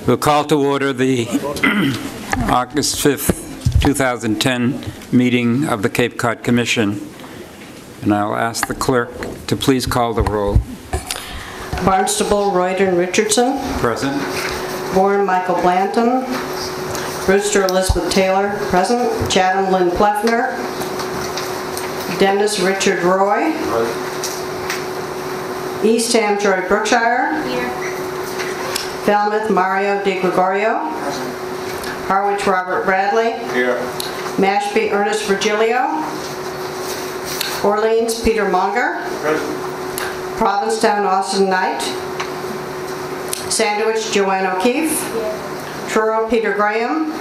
We'll call to order the August 5th, 2010 meeting of the Cape Cod Commission. And I'll ask the clerk to please call the roll. Barnstable, Reuter, and Richardson. Present. Bourne, Michael Blanton. Brewster, Elizabeth Taylor. Present. Chatham, Lynn Pleffner. Dennis, Richard Roy. Present. Eastham, Joy Brookshire. Here. Falmouth, Mario De Gregorio. Harwich, Robert Bradley. Here. Mashpee, Ernest Virgilio. Orleans, Peter Munger. Present. Provincetown, Austin Knight. Sandwich, Joanne O'Keefe. Truro, Peter Graham.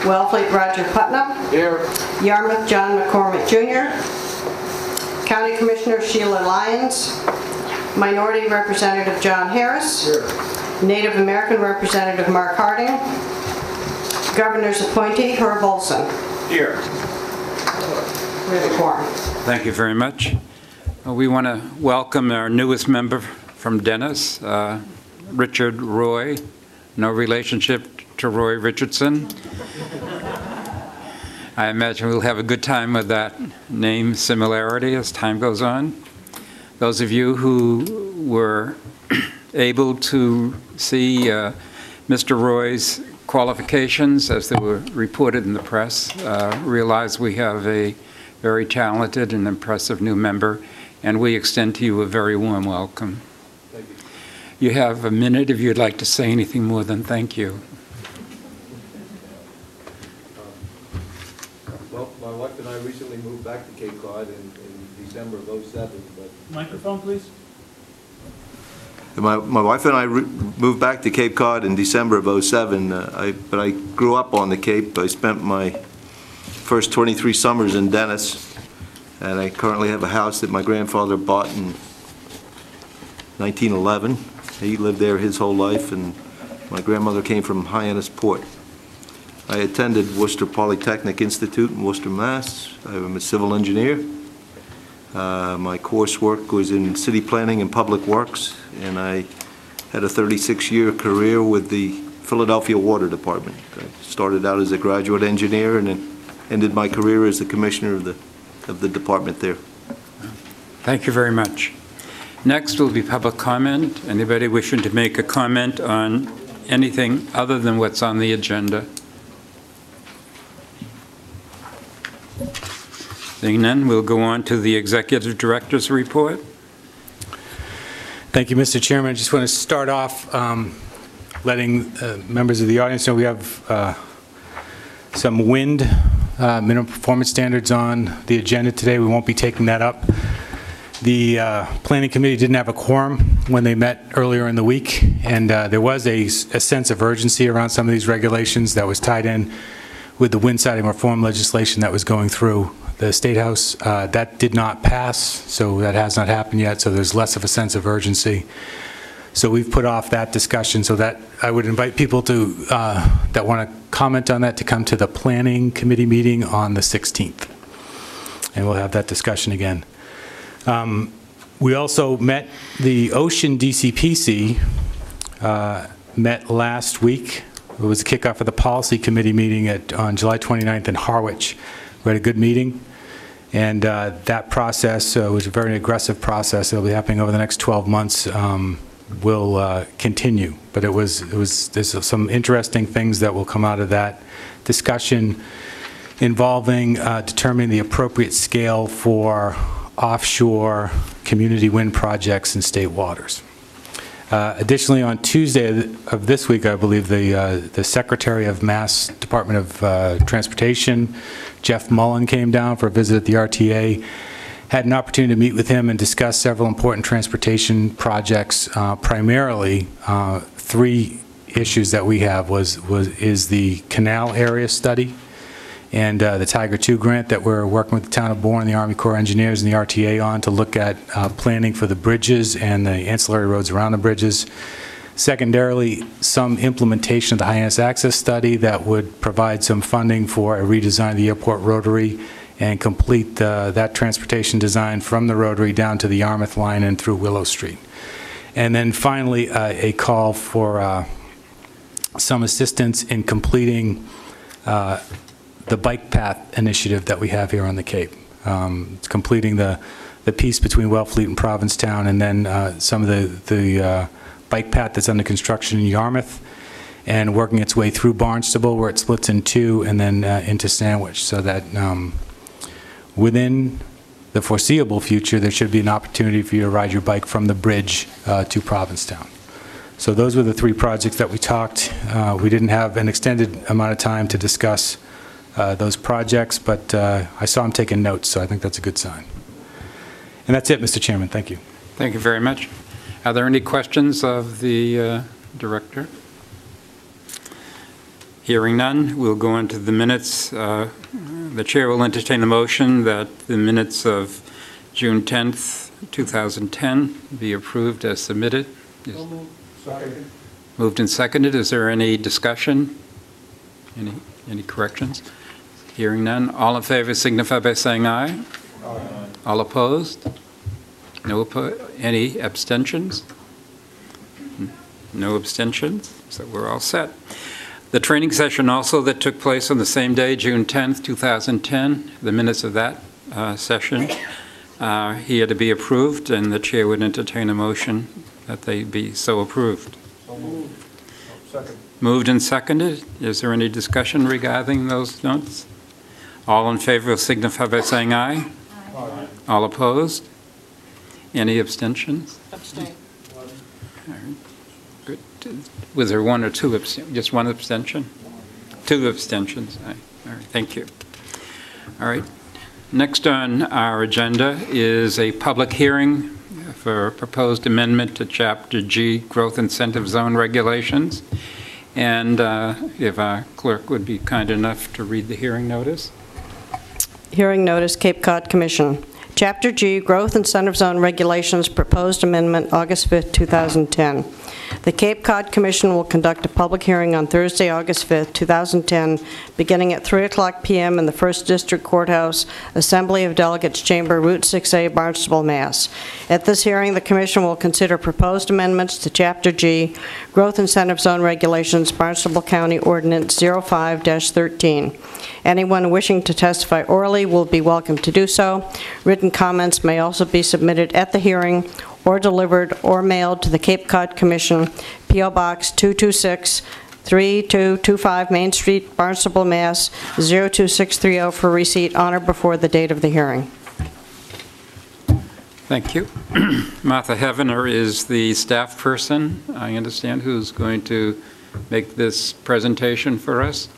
Wellfleet, Roger Putnam. Here. Yarmouth, John McCormick Jr. County Commissioner Sheila Lyons. Minority Representative John Harris. Here. Native American Representative Mark Harding. Governor's appointee Herb Olson. Here. We have a quorum. Thank you very much. We want to welcome our newest member from Dennis, Richard Roy. No relationship to Roy Richardson. I imagine we'll have a good time with that name similarity as time goes on. Those of you who were able to see Mr. Roy's qualifications as they were reported in the press realize we have a very talented and impressive new member, and we extend to you a very warm welcome. Thank you. You have a minute if you'd like to say anything more than thank you. Well, my wife and I recently moved back to Cape Cod in December of '07. But Microphone, please. My wife and I moved back to Cape Cod in December of '07, but I grew up on the Cape. I spent my first 23 summers in Dennis, and I currently have a house that my grandfather bought in 1911. He lived there his whole life, and my grandmother came from Hyannis Port. I attended Worcester Polytechnic Institute in Worcester, Mass. I'm a civil engineer. My coursework was in city planning and public works, and I had a 36-year career with the Philadelphia Water Department. I started out as a graduate engineer and then ended my career as the commissioner of the department there. Thank you very much. Next will be public comment. Anybody wishing to make a comment on anything other than what's on the agenda? Seeing none, we'll go on to the Executive Director's report. Thank you, Mr. Chairman. I just want to start off letting members of the audience know we have some wind minimum performance standards on the agenda today. We won't be taking that up. The Planning Committee didn't have a quorum when they met earlier in the week, and there was a sense of urgency around some of these regulations that was tied in with the wind siding reform legislation that was going through the State House. That did not pass, so that has not happened yet, so there's less of a sense of urgency. So we've put off that discussion, so that I would invite people to that want to comment on that to come to the Planning Committee meeting on the 16th, and we'll have that discussion again. We also met, the Ocean DCPC met last week. It was a kickoff of the Policy Committee meeting on July 29th in Harwich. We had a good meeting, and that process was a very aggressive process. It'll be happening over the next 12 months. Will continue, but there's some interesting things that will come out of that discussion involving determining the appropriate scale for offshore community wind projects in state waters. Additionally, on Tuesday of this week, I believe the Secretary of Mass Department of Transportation, Jeff Mullen, came down for a visit at the RTA. Had an opportunity to meet with him and discuss several important transportation projects. Primarily, three issues that we have is the canal area study and the Tiger II grant that we're working with the town of Bourne, the Army Corps of Engineers, and the RTA on to look at planning for the bridges and the ancillary roads around the bridges. Secondarily, some implementation of the Hyannis Access Study that would provide some funding for a redesign of the airport rotary and complete that transportation design from the rotary down to the Yarmouth line and through Willow Street. And then finally, a call for some assistance in completing the bike path initiative that we have here on the Cape. It's completing the piece between Wellfleet and Provincetown, and then some of the bike path that's under construction in Yarmouth, and working its way through Barnstable where it splits in two, and then into Sandwich, so that within the foreseeable future there should be an opportunity for you to ride your bike from the bridge to Provincetown. So those were the three projects that we talked. We didn't have an extended amount of time to discuss those projects, but I saw him taking notes, so I think that's a good sign. And that's it, Mr. Chairman. Thank you. Thank you very much. Are there any questions of the director? Hearing none, we'll go into the minutes. The chair will entertain a motion that the minutes of June 10th, 2010 be approved as submitted. Second. Moved and seconded. Is there any discussion? Any corrections? Hearing none. All in favor signify by saying aye. Aye. All opposed? No any abstentions? No abstentions, so we're all set. The training session also that took place on the same day, June 10th, 2010, the minutes of that session here to be approved, and the chair would entertain a motion that they be so approved. So moved. Second. Moved and seconded. Is there any discussion regarding those notes? All in favor will signify by saying aye. Aye. All opposed? Any abstentions? Abstain. All right. Good. Was there one or two abstentions? Just one abstention? Two abstentions. All right. Thank you. All right. Next on our agenda is a public hearing for a proposed amendment to Chapter G, Growth Incentive Zone Regulations. And if our clerk would be kind enough to read the hearing notice. Hearing notice, Cape Cod Commission. Chapter G, Growth Incentive Zone Regulations, proposed amendment, August 5th, 2010. The Cape Cod Commission will conduct a public hearing on Thursday, August 5th, 2010, beginning at 3:00 p.m. in the 1st District Courthouse, Assembly of Delegates Chamber, Route 6A, Barnstable, Mass. At this hearing, the Commission will consider proposed amendments to Chapter G, Growth Incentive Zone Regulations, Barnstable County Ordinance 05-13. Anyone wishing to testify orally will be welcome to do so. Written comments may also be submitted at the hearing or delivered or mailed to the Cape Cod Commission, P.O. Box 226, 3225 Main Street, Barnstable, Mass. 02630 for receipt on or before the date of the hearing. Thank you. Martha Hevenor is the staff person, I understand, who's going to make this presentation for us.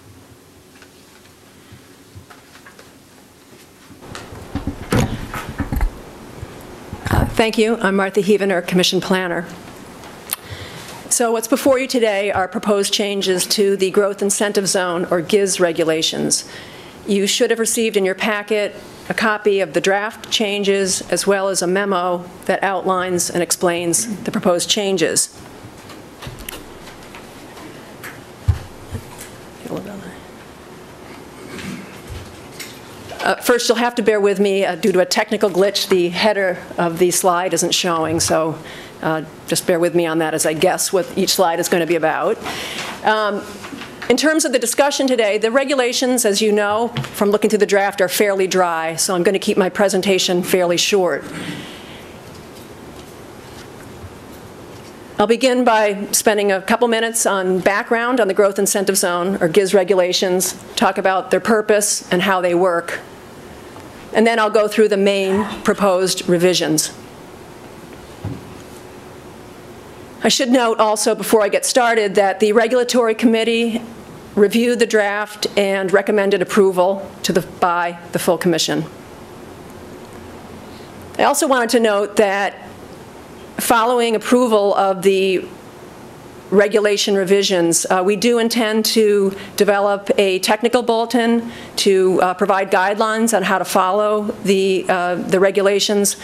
Thank you. I'm Martha Hevenor, Commission Planner. So what's before you today are proposed changes to the Growth Incentive Zone, or GIZ, regulations. You should have received in your packet a copy of the draft changes as well as a memo that outlines and explains the proposed changes. First, you'll have to bear with me due to a technical glitch. The header of the slide isn't showing, so just bear with me on that as I guess what each slide is going to be about. In terms of the discussion today, the regulations, as you know from looking through the draft, are fairly dry, so I'm going to keep my presentation fairly short. I'll begin by spending a couple minutes on background on the Growth Incentive Zone, or GIZ regulations, talk about their purpose and how they work. And then I'll go through the main proposed revisions. I should note also before I get started that the Regulatory Committee reviewed the draft and recommended approval by the full Commission. I also wanted to note that following approval of the regulation revisions, we do intend to develop a technical bulletin to provide guidelines on how to follow the regulations.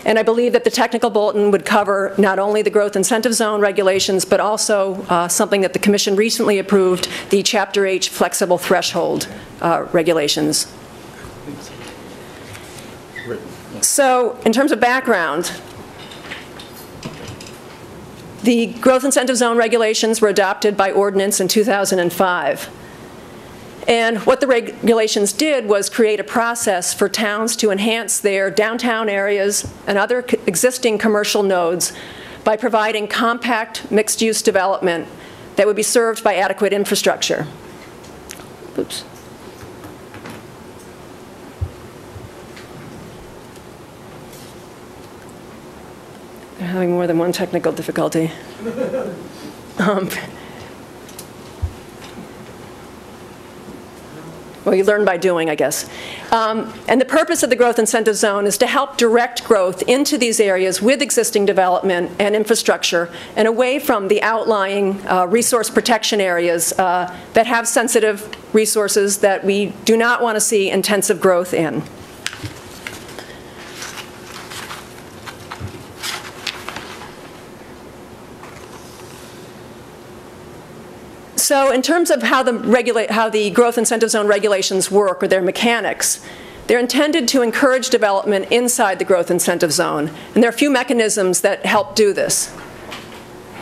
And I believe that the technical bulletin would cover not only the Growth Incentive Zone regulations, but also something that the Commission recently approved, the Chapter H flexible threshold regulations. So in terms of background, The growth incentive zone regulations were adopted by ordinance in 2005. And what the regulations did was create a process for towns to enhance their downtown areas and other existing commercial nodes by providing compact mixed-use development that would be served by adequate infrastructure. Oops. They're having more than one technical difficulty. Well, you learn by doing, I guess. And the purpose of the growth incentive zone is to help direct growth into these areas with existing development and infrastructure and away from the outlying resource protection areas that have sensitive resources that we do not want to see intensive growth in. So in terms of how the growth incentive zone regulations work, or their mechanics, they're intended to encourage development inside the growth incentive zone. And there are a few mechanisms that help do this.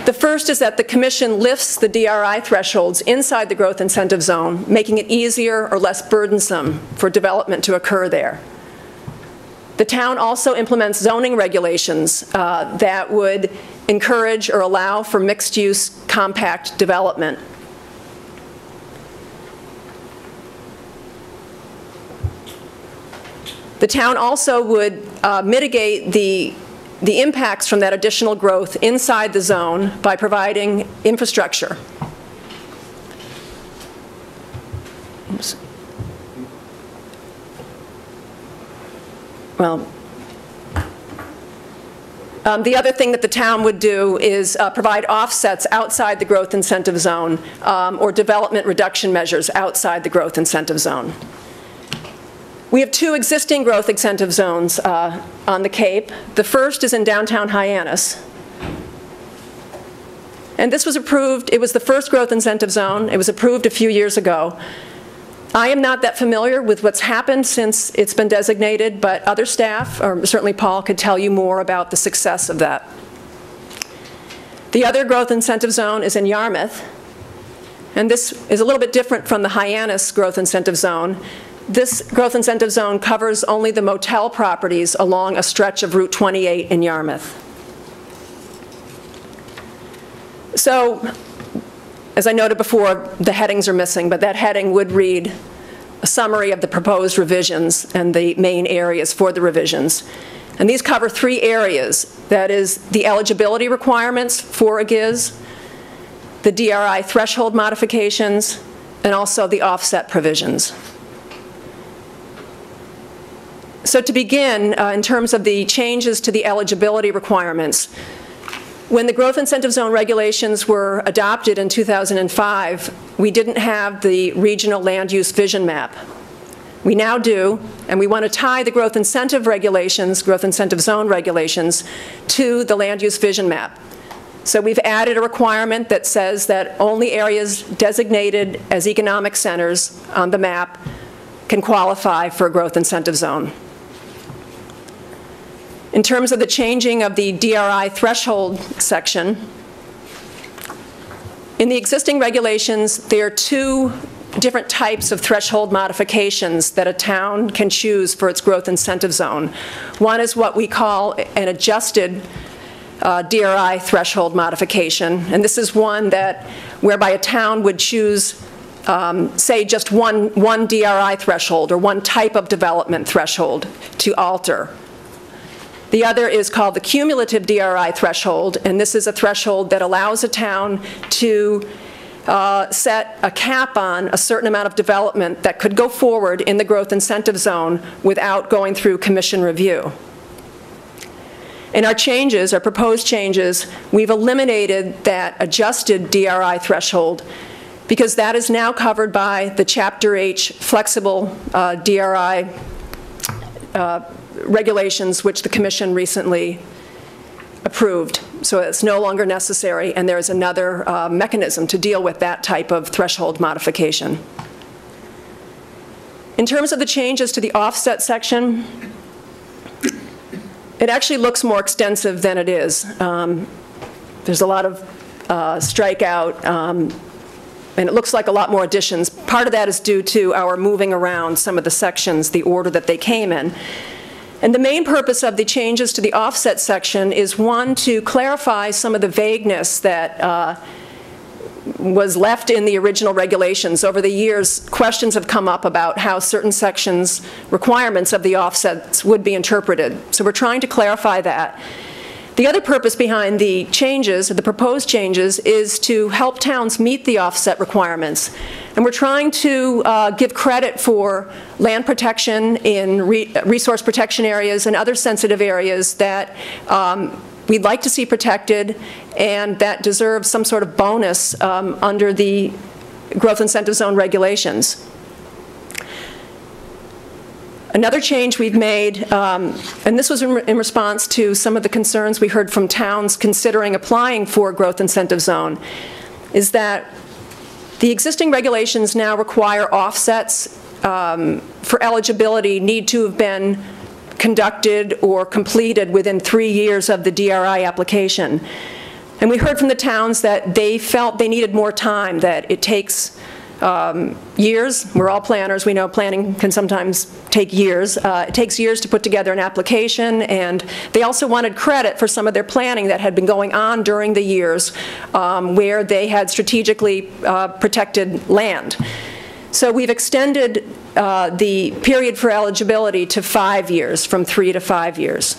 The first is that the Commission lifts the DRI thresholds inside the growth incentive zone, making it easier or less burdensome for development to occur there. The town also implements zoning regulations that would encourage or allow for mixed-use compact development. The town also would mitigate the impacts from that additional growth inside the zone by providing infrastructure. Oops. Well, the other thing that the town would do is provide offsets outside the growth incentive zone or development reduction measures outside the growth incentive zone. We have two existing growth incentive zones on the Cape. The first is in downtown Hyannis. And this was approved, it was the first growth incentive zone. It was approved a few years ago. I am not that familiar with what's happened since it's been designated, but other staff, or certainly Paul, could tell you more about the success of that. The other growth incentive zone is in Yarmouth. And this is a little bit different from the Hyannis growth incentive zone. This growth incentive zone covers only the motel properties along a stretch of Route 28 in Yarmouth. So, as I noted before, the headings are missing, but that heading would read a summary of the proposed revisions and the main areas for the revisions. And these cover three areas. That is the eligibility requirements for a GIZ, the DRI threshold modifications, and also the offset provisions. So to begin, in terms of the changes to the eligibility requirements, when the growth incentive zone regulations were adopted in 2005, we didn't have the regional land use vision map. We now do, and we want to tie the growth incentive regulations, growth incentive zone regulations, to the land use vision map. So we've added a requirement that says that only areas designated as economic centers on the map can qualify for a growth incentive zone. In terms of the changing of the DRI threshold section, in the existing regulations, there are two different types of threshold modifications that a town can choose for its growth incentive zone. One is what we call an adjusted DRI threshold modification, and this is one that whereby a town would choose say just one DRI threshold or one type of development threshold to alter. The other is called the cumulative DRI threshold, and this is a threshold that allows a town to set a cap on a certain amount of development that could go forward in the growth incentive zone without going through commission review. In our changes, our proposed changes, we've eliminated that adjusted DRI threshold because that is now covered by the Chapter H flexible DRI regulations, which the Commission recently approved. So it's no longer necessary, and there is another mechanism to deal with that type of threshold modification. In terms of the changes to the offset section, it actually looks more extensive than it is. there's a lot of strikeout, and it looks like a lot more additions. Part of that is due to our moving around some of the sections, the order that they came in. And the main purpose of the changes to the offset section is, one, to clarify some of the vagueness that was left in the original regulations. Over the years, questions have come up about how certain sections' requirements of the offsets would be interpreted. So we're trying to clarify that. The other purpose behind the changes, the proposed changes, is to help towns meet the offset requirements. And we're trying to give credit for land protection in resource protection areas and other sensitive areas that we'd like to see protected and that deserve some sort of bonus under the growth incentive zone regulations. Another change we've made, and this was in response to some of the concerns we heard from towns considering applying for growth incentive zone, is that the existing regulations now require offsets for eligibility need to have been conducted or completed within 3 years of the DRI application. And we heard from the towns that they felt they needed more time, that it takes years. We're all planners. We know planning can sometimes take years. It takes years to put together an application, and they also wanted credit for some of their planning that had been going on during the years where they had strategically protected land. So we've extended the period for eligibility to 5 years, from 3 to 5 years.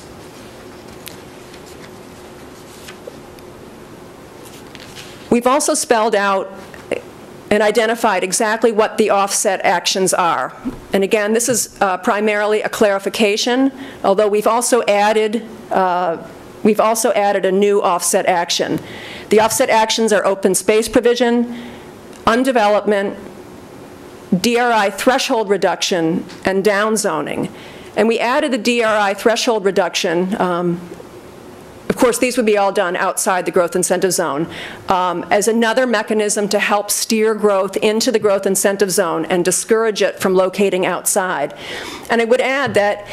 We've also spelled out and identified exactly what the offset actions are. And again, this is primarily a clarification, although we've also added a new offset action. The offset actions are open space provision, undevelopment, DRI threshold reduction, and downzoning. And we added the DRI threshold reduction. Of course, these would be all done outside the growth incentive zone, as another mechanism to help steer growth into the growth incentive zone and discourage it from locating outside. And I would add that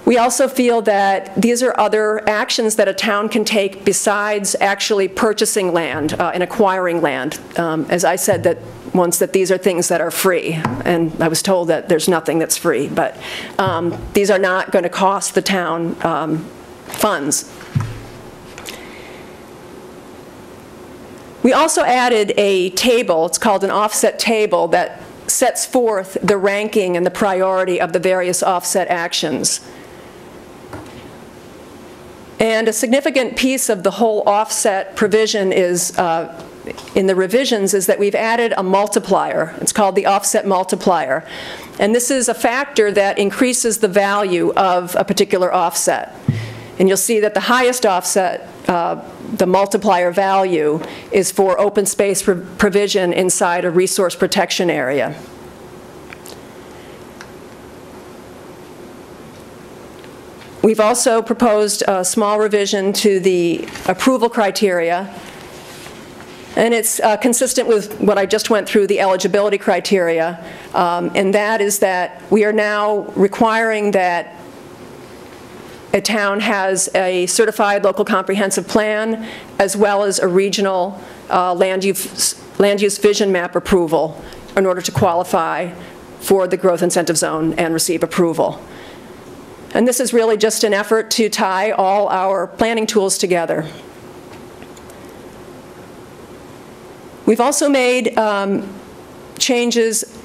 we also feel that these are other actions that a town can take besides actually purchasing land and acquiring land. As I said that once, that these are things that are free, and I was told that there's nothing that's free, but these are not going to cost the town funds. We also added a table, it's called an offset table, that sets forth the ranking and the priority of the various offset actions. And a significant piece of the whole offset provision is, in the revisions, is that we've added a multiplier. It's called the offset multiplier. And this is a factor that increases the value of a particular offset. And you'll see that the highest offset, the multiplier value, is for open space provision inside a resource protection area. We've also proposed a small revision to the approval criteria, and it's consistent with what I just went through, the eligibility criteria, and that is that we are now requiring that a town has a certified local comprehensive plan as well as a regional land use vision map approval in order to qualify for the growth incentive zone and receive approval. And this is really just an effort to tie all our planning tools together. We've also made changes.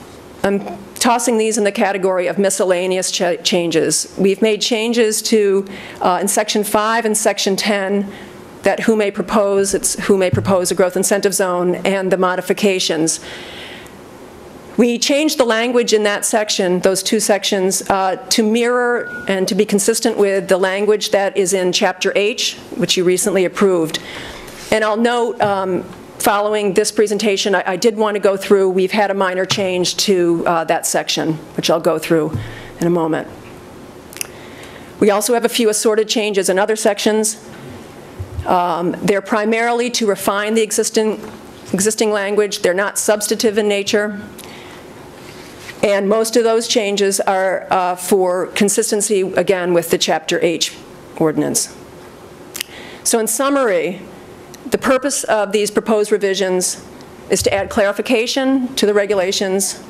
I'm tossing these in the category of miscellaneous changes. We've made changes to, in Section 5 and Section 10, that who may propose, it's who may propose a growth incentive zone, and the modifications. We changed the language in that section, those two sections, to mirror and to be consistent with the language that is in Chapter H, which you recently approved. And I'll note, following this presentation, I did want to go through, we've had a minor change to that section, which I'll go through in a moment. We also have a few assorted changes in other sections. They're primarily to refine the existing language. They're not substantive in nature. And most of those changes are for consistency, again, with the Chapter H ordinance. So in summary, The purpose of these proposed revisions is to add clarification to the regulations.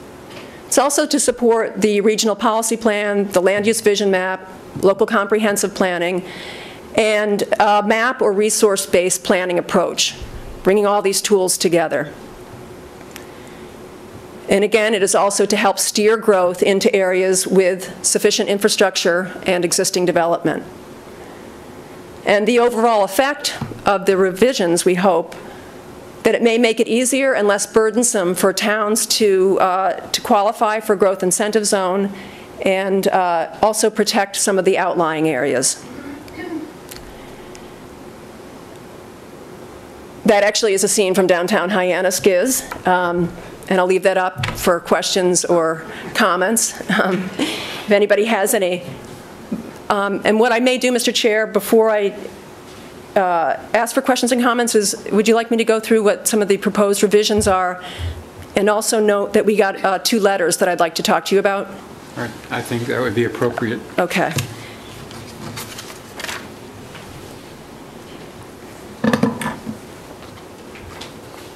It's also to support the regional policy plan, the land use vision map, local comprehensive planning, and a map or resource-based planning approach, bringing all these tools together. And again, it is also to help steer growth into areas with sufficient infrastructure and existing development. And the overall effect of the revisions, we hope, that it may make it easier and less burdensome for towns to qualify for growth incentive zone and also protect some of the outlying areas. That actually is a scene from downtown Hyannis, Giz, and I'll leave that up for questions or comments. If anybody has any. And what I may do, Mr. Chair, before I ask for questions and comments is, would you like me to go through what some of the proposed revisions are, and also note that we got 2 letters that I'd like to talk to you about? All right, I think that would be appropriate. Okay.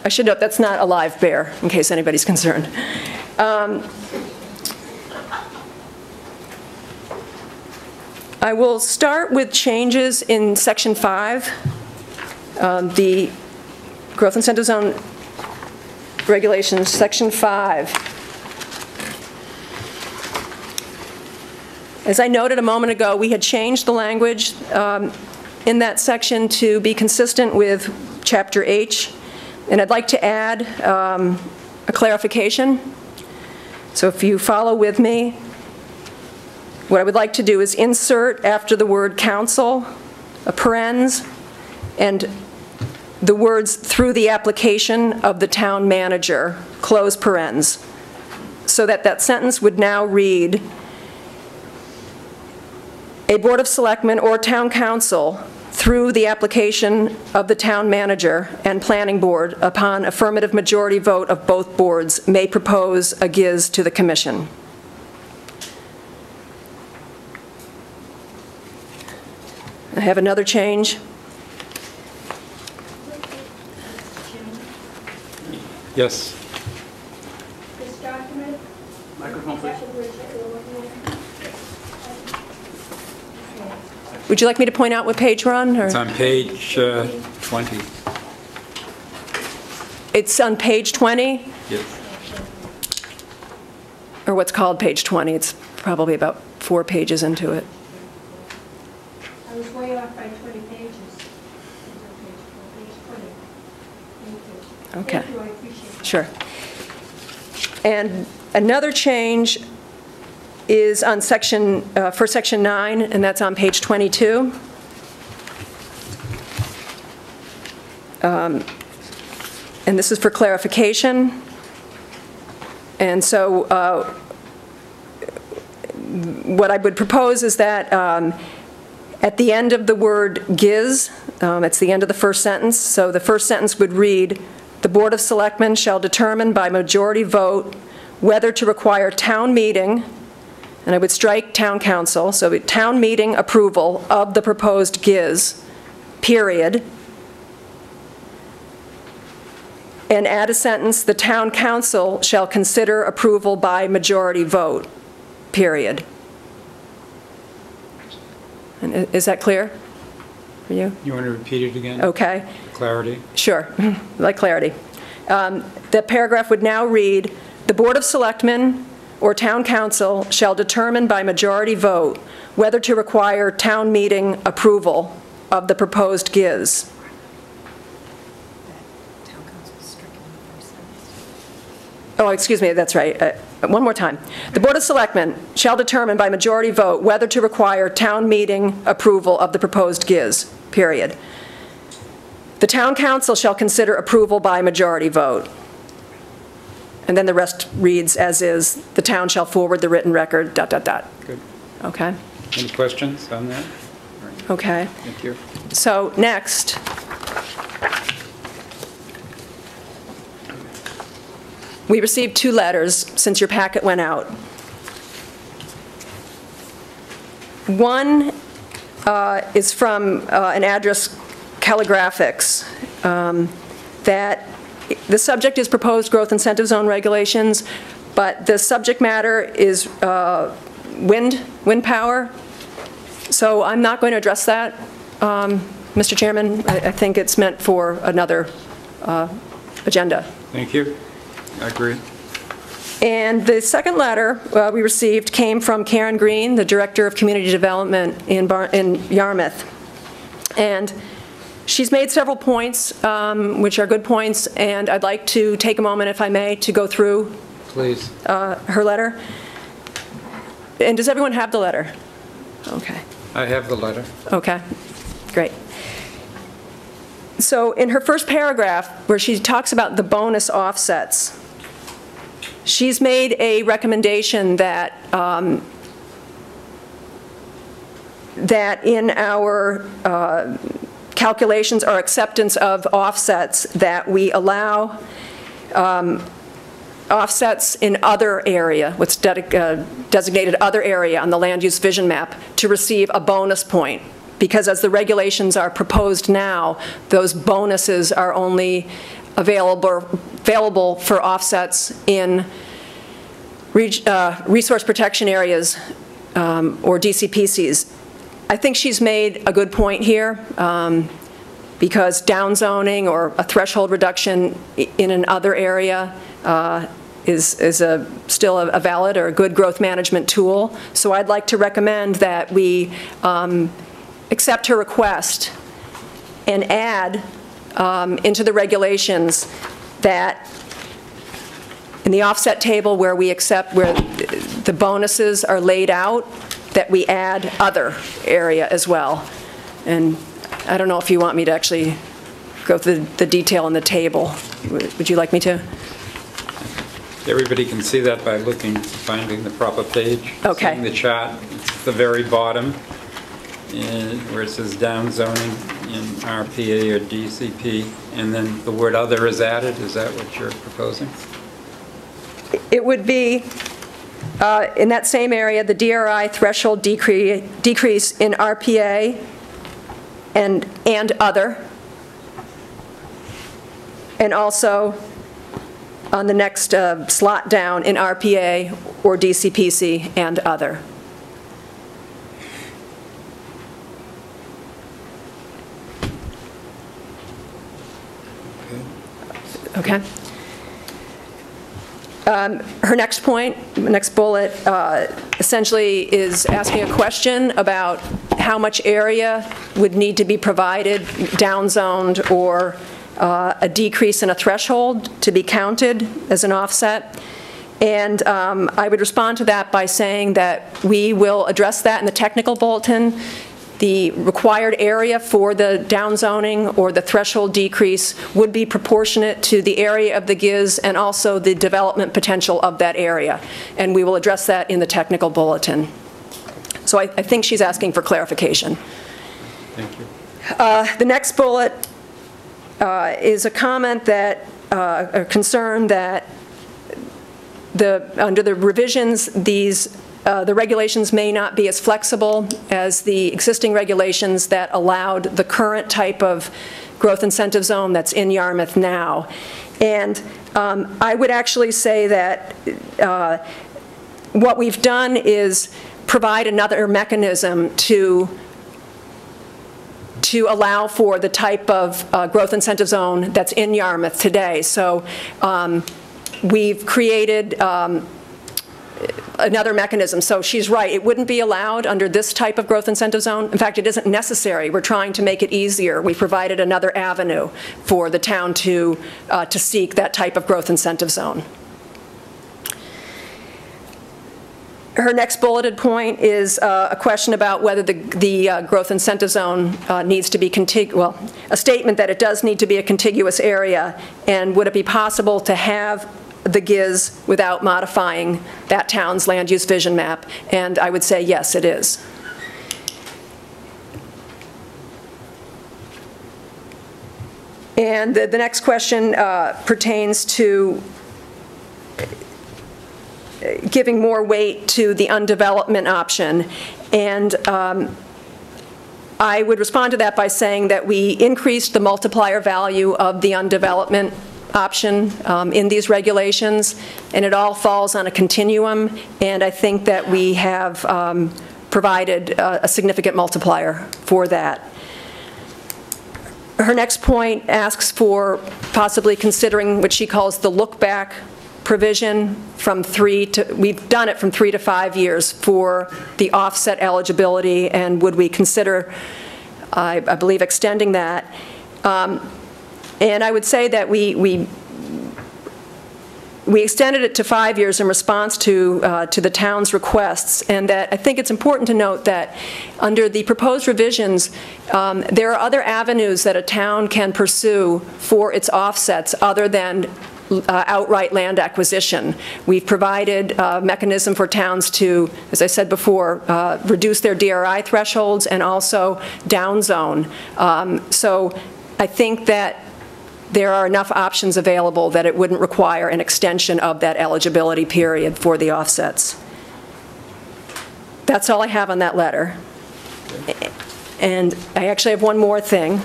I should note that's not a live bear, in case anybody's concerned. I will start with changes in Section 5, the Growth Incentive Zone Regulations, Section 5. As I noted a moment ago, we had changed the language in that section to be consistent with Chapter H, and I'd like to add a clarification. So if you follow with me, what I would like to do is insert after the word council a parens and the words through the application of the town manager, close parens, so that that sentence would now read, a Board of Selectmen or Town Council through the application of the town manager and planning board upon affirmative majority vote of both boards may propose a GIZ to the commission. I have another change. Yes. This document. Microphone, please. Would you like me to point out what page we're on? Or? It's on page 20. It's on page 20? Yes. Or what's called page 20. It's probably about 4 pages into it. I was way off by 20 pages. Page 20. Thank you. Okay. Thank you, I appreciate that. Sure. And another change is on section, for section 9, and that's on page 22. And this is for clarification. And so what I would propose is that at the end of the word GIZ, it's the end of the first sentence, so the first sentence would read, the Board of Selectmen shall determine by majority vote whether to require town meeting, and I would strike town council, so town meeting approval of the proposed GIZ, period, and add a sentence, the town council shall consider approval by majority vote, period. And is that clear for you? You want to repeat it again? Okay. Clarity. Sure, like clarity. The paragraph would now read, the Board of Selectmen or Town Council shall determine by majority vote whether to require town meeting approval of the proposed GIZ. Oh, excuse me, that's right. One more time. The Board of Selectmen shall determine by majority vote whether to require town meeting approval of the proposed GIZ, period. The Town Council shall consider approval by majority vote. And then the rest reads as is, the town shall forward the written record, ... Good. Okay? Any questions on that? Okay. Thank you. So next, we received 2 letters since your packet went out. One is from an address Calligraphics, that the subject is proposed growth incentive zone regulations, but the subject matter is wind power. So I'm not going to address that, Mr. Chairman. I think it's meant for another agenda. Thank you. I agree. And the second letter we received came from Karen Green, the Director of Community Development in Yarmouth. And she's made several points, which are good points, and I'd like to take a moment, if I may, to go through Please. her letter. And does everyone have the letter? Okay. I have the letter. Okay, great. So in her first paragraph, where she talks about the bonus offsets, she's made a recommendation that that in our calculations or acceptance of offsets, that we allow offsets in other area, what's designated other area on the land use vision map, to receive a bonus point. Because as the regulations are proposed now, those bonuses are only available for offsets in resource protection areas or DCPCs. I think she's made a good point here, because downzoning or a threshold reduction in an other area is still a valid or a good growth management tool. So I'd like to recommend that we accept her request and add into the regulations that in the offset table where we accept, where the bonuses are laid out, that we add other area as well. And I don't know if you want me to actually go through the detail in the table. Would you like me to? Everybody can see that by finding the proper page. Okay. Seeing the chart. It's at the very bottom, where it says down zoning in RPA or DCP, and then the word other is added. Is that what you're proposing? It would be, in that same area, the DRI threshold decrease in RPA and other. And also on the next slot down in RPA or DCPC and other. Okay. Her next point, next bullet, essentially is asking a question about how much area would need to be provided, downzoned, or a decrease in a threshold to be counted as an offset. And I would respond to that by saying that we will address that in the technical bulletin. The required area for the downzoning or the threshold decrease would be proportionate to the area of the GIZ and also the development potential of that area. And we will address that in the technical bulletin. So I think she's asking for clarification. Thank you. The next bullet is a comment that, a concern that under the revisions, the regulations may not be as flexible as the existing regulations that allowed the current type of growth incentive zone that's in Yarmouth now. And I would actually say that what we've done is provide another mechanism to allow for the type of growth incentive zone that's in Yarmouth today. So we've created another mechanism. So she's right, it wouldn't be allowed under this type of growth incentive zone. In fact, it isn't necessary. We're trying to make it easier. We provided another avenue for the town to seek that type of growth incentive zone. Her next bulleted point is a question about whether the growth incentive zone needs to be well, a statement that it does need to be a contiguous area, and would it be possible to have the GIZ without modifying that town's land use vision map? And I would say yes, it is. And the next question pertains to giving more weight to the undevelopment option. And I would respond to that by saying that we increased the multiplier value of the undevelopment option in these regulations, and it all falls on a continuum, and I think that we have provided a significant multiplier for that. Her next point asks for possibly considering what she calls the look-back provision from we've done it from 3 to 5 years for the offset eligibility, and would we consider, I believe, extending that. And I would say that we extended it to 5 years in response to the town's requests, and that I think it's important to note that under the proposed revisions, there are other avenues that a town can pursue for its offsets other than outright land acquisition. We've provided a mechanism for towns to, as I said before, reduce their DRI thresholds and also downzone. So I think that there are enough options available that it wouldn't require an extension of that eligibility period for the offsets. That's all I have on that letter. And I actually have one more thing.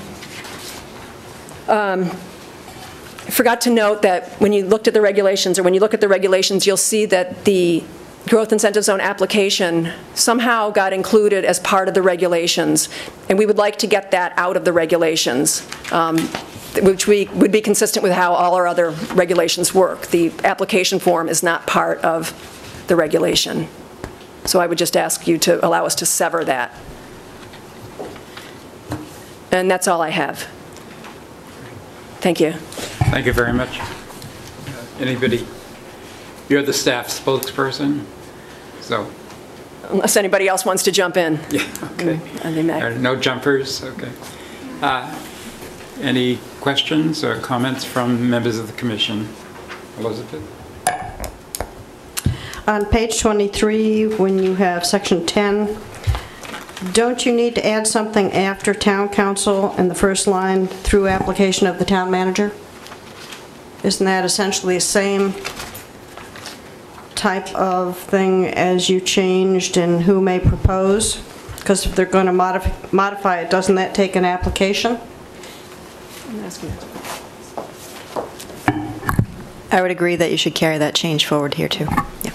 I forgot to note that when you looked at the regulations, or when you look at the regulations, you'll see that the growth incentive zone application somehow got included as part of the regulations, and we would like to get that out of the regulations, which would be consistent with how all our other regulations work. The application form is not part of the regulation. So I would just ask you to allow us to sever that. And that's all I have. Thank you. Thank you very much. Anybody? You're the staff spokesperson, so. Unless anybody else wants to jump in. Yeah, okay. There are no jumpers, okay. Any questions or comments from members of the commission? Elizabeth? On page 23, when you have section 10, don't you need to add something after town council in the first line, through application of the town manager? Isn't that essentially the same type of thing as you changed in who may propose? Because if they're going to modify it, doesn't that take an application? I would agree that you should carry that change forward here too. Yeah.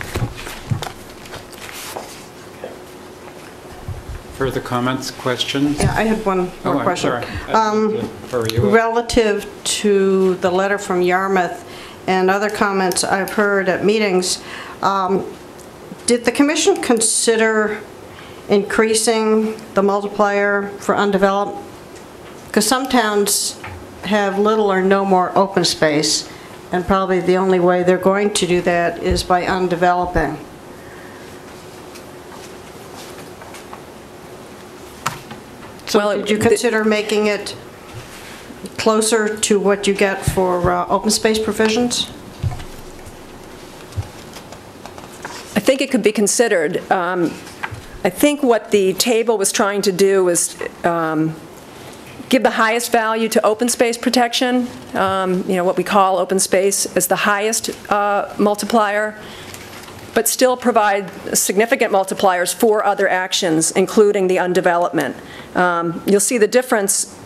Further comments, questions? Yeah, I had one more question. I'm sorry. Relative to the letter from Yarmouth and other comments I've heard at meetings, did the commission consider increasing the multiplier for undeveloped? Because some towns have little or no more open space, and probably the only way they're going to do that is by undeveloping. So Well, did you consider making it closer to what you get for open space provisions? I think it could be considered. I think what the table was trying to do was give the highest value to open space protection, what we call open space as the highest multiplier, but still provide significant multipliers for other actions, including the undevelopment. You'll see the difference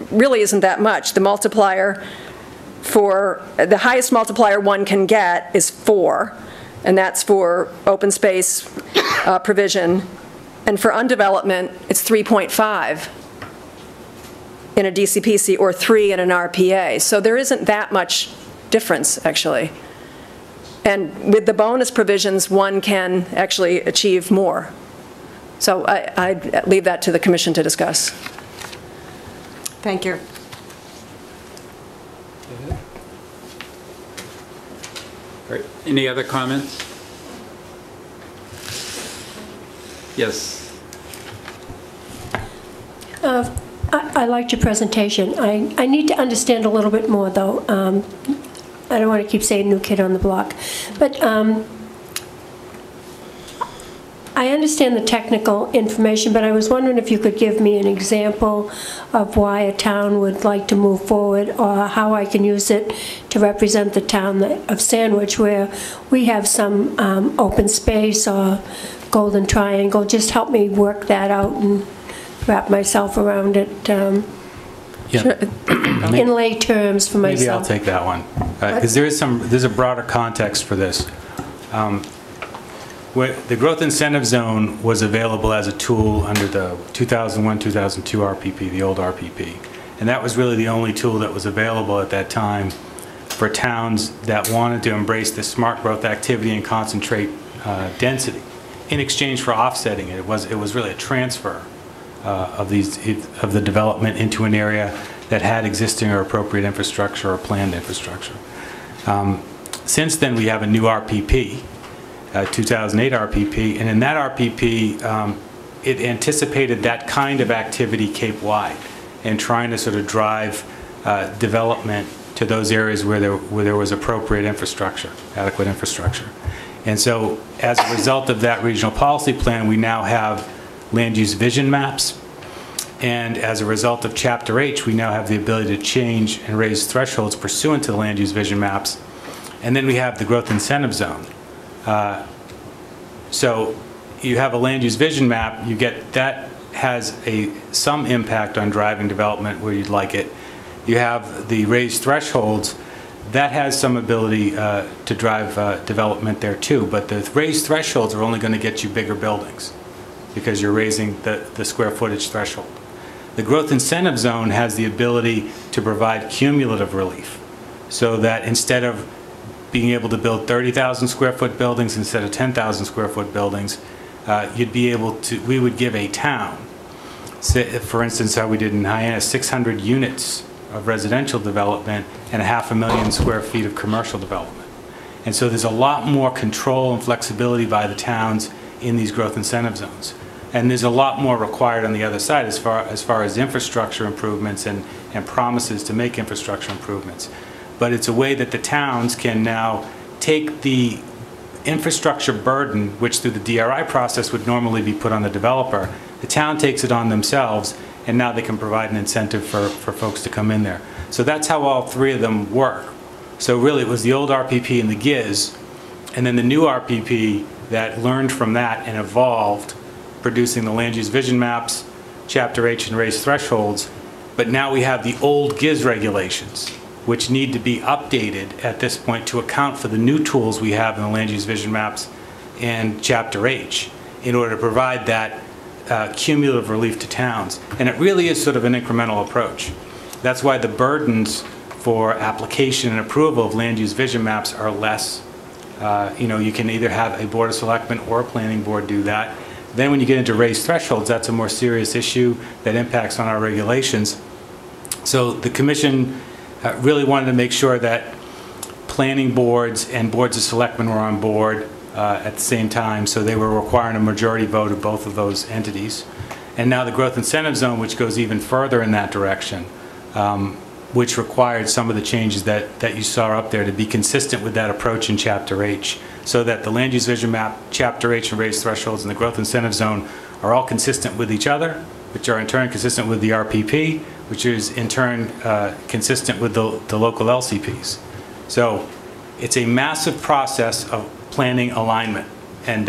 really isn't that much. The multiplier for, the highest multiplier one can get is 4, and that's for open space provision. And for undevelopment, it's 3.5 in a DCPC or 3 in an RPA. So there isn't that much difference, actually. And with the bonus provisions, one can actually achieve more. So I'd leave that to the commission to discuss. Thank you. Great. Any other comments? Yes. I liked your presentation. I need to understand a little bit more, though. I don't want to keep saying new kid on the block. But I understand the technical information, but I was wondering if you could give me an example of why a town would like to move forward, or how I can use it to represent the town of Sandwich, where we have some open space or golden triangle. Just help me work that out and wrap myself around it in lay terms for myself. Maybe I'll take that one, because there's a broader context for this. The growth incentive zone was available as a tool under the 2001-2002 RPP, the old RPP. And that was really the only tool that was available at that time for towns that wanted to embrace the smart growth activity and concentrate density in exchange for offsetting it. It was really a transfer of the development into an area that had existing or appropriate infrastructure or planned infrastructure. Since then, we have a new RPP, 2008 RPP, and in that RPP, it anticipated that kind of activity Cape-wide and trying to sort of drive development to those areas where there was appropriate infrastructure, adequate infrastructure. And so as a result of that regional policy plan, we now have land use vision maps. And as a result of Chapter H, we now have the ability to change and raise thresholds pursuant to the land use vision maps. And then we have the growth incentive zone. So you have a land use vision map, you get that has some impact on driving development where you'd like it. You have the raised thresholds, that has some ability to drive development there too, but the raised thresholds are only going to get you bigger buildings because you're raising the square footage threshold. The growth incentive zone has the ability to provide cumulative relief so that instead of being able to build 30,000 square foot buildings instead of 10,000 square foot buildings, you'd be able to, we would give a town, for instance, how we did in Hyannis, 600 units of residential development and 500,000 square feet of commercial development. And so there's a lot more control and flexibility by the towns in these growth incentive zones. And there's a lot more required on the other side as far as infrastructure improvements and promises to make infrastructure improvements. But it's a way that the towns can now take the infrastructure burden, which through the DRI process would normally be put on the developer. The town takes it on themselves, and now they can provide an incentive for folks to come in there. So that's how all three of them work. So really it was the old RPP and the GIZ, and then the new RPP that learned from that and evolved, producing the land use vision maps, Chapter H and raised thresholds. But now we have the old GIZ regulations, which need to be updated at this point to account for the new tools we have in the land use vision maps and Chapter H in order to provide that cumulative relief to towns. And it really is sort of an incremental approach. That's why the burdens for application and approval of land use vision maps are less. You can either have a Board of Selectmen or a planning board do that. Then when you get into raised thresholds, that's a more serious issue that impacts on our regulations. So the Commission really wanted to make sure that planning boards and boards of selectmen were on board at the same time, so they were requiring a majority vote of both of those entities. And now the growth incentive zone, which goes even further in that direction, which required some of the changes that you saw up there to be consistent with that approach in Chapter H, so that the land use vision map, Chapter H and raised thresholds, and the growth incentive zone are all consistent with each other, which are in turn consistent with the RPP, which is in turn consistent with the local LCPs. So it's a massive process of planning alignment, and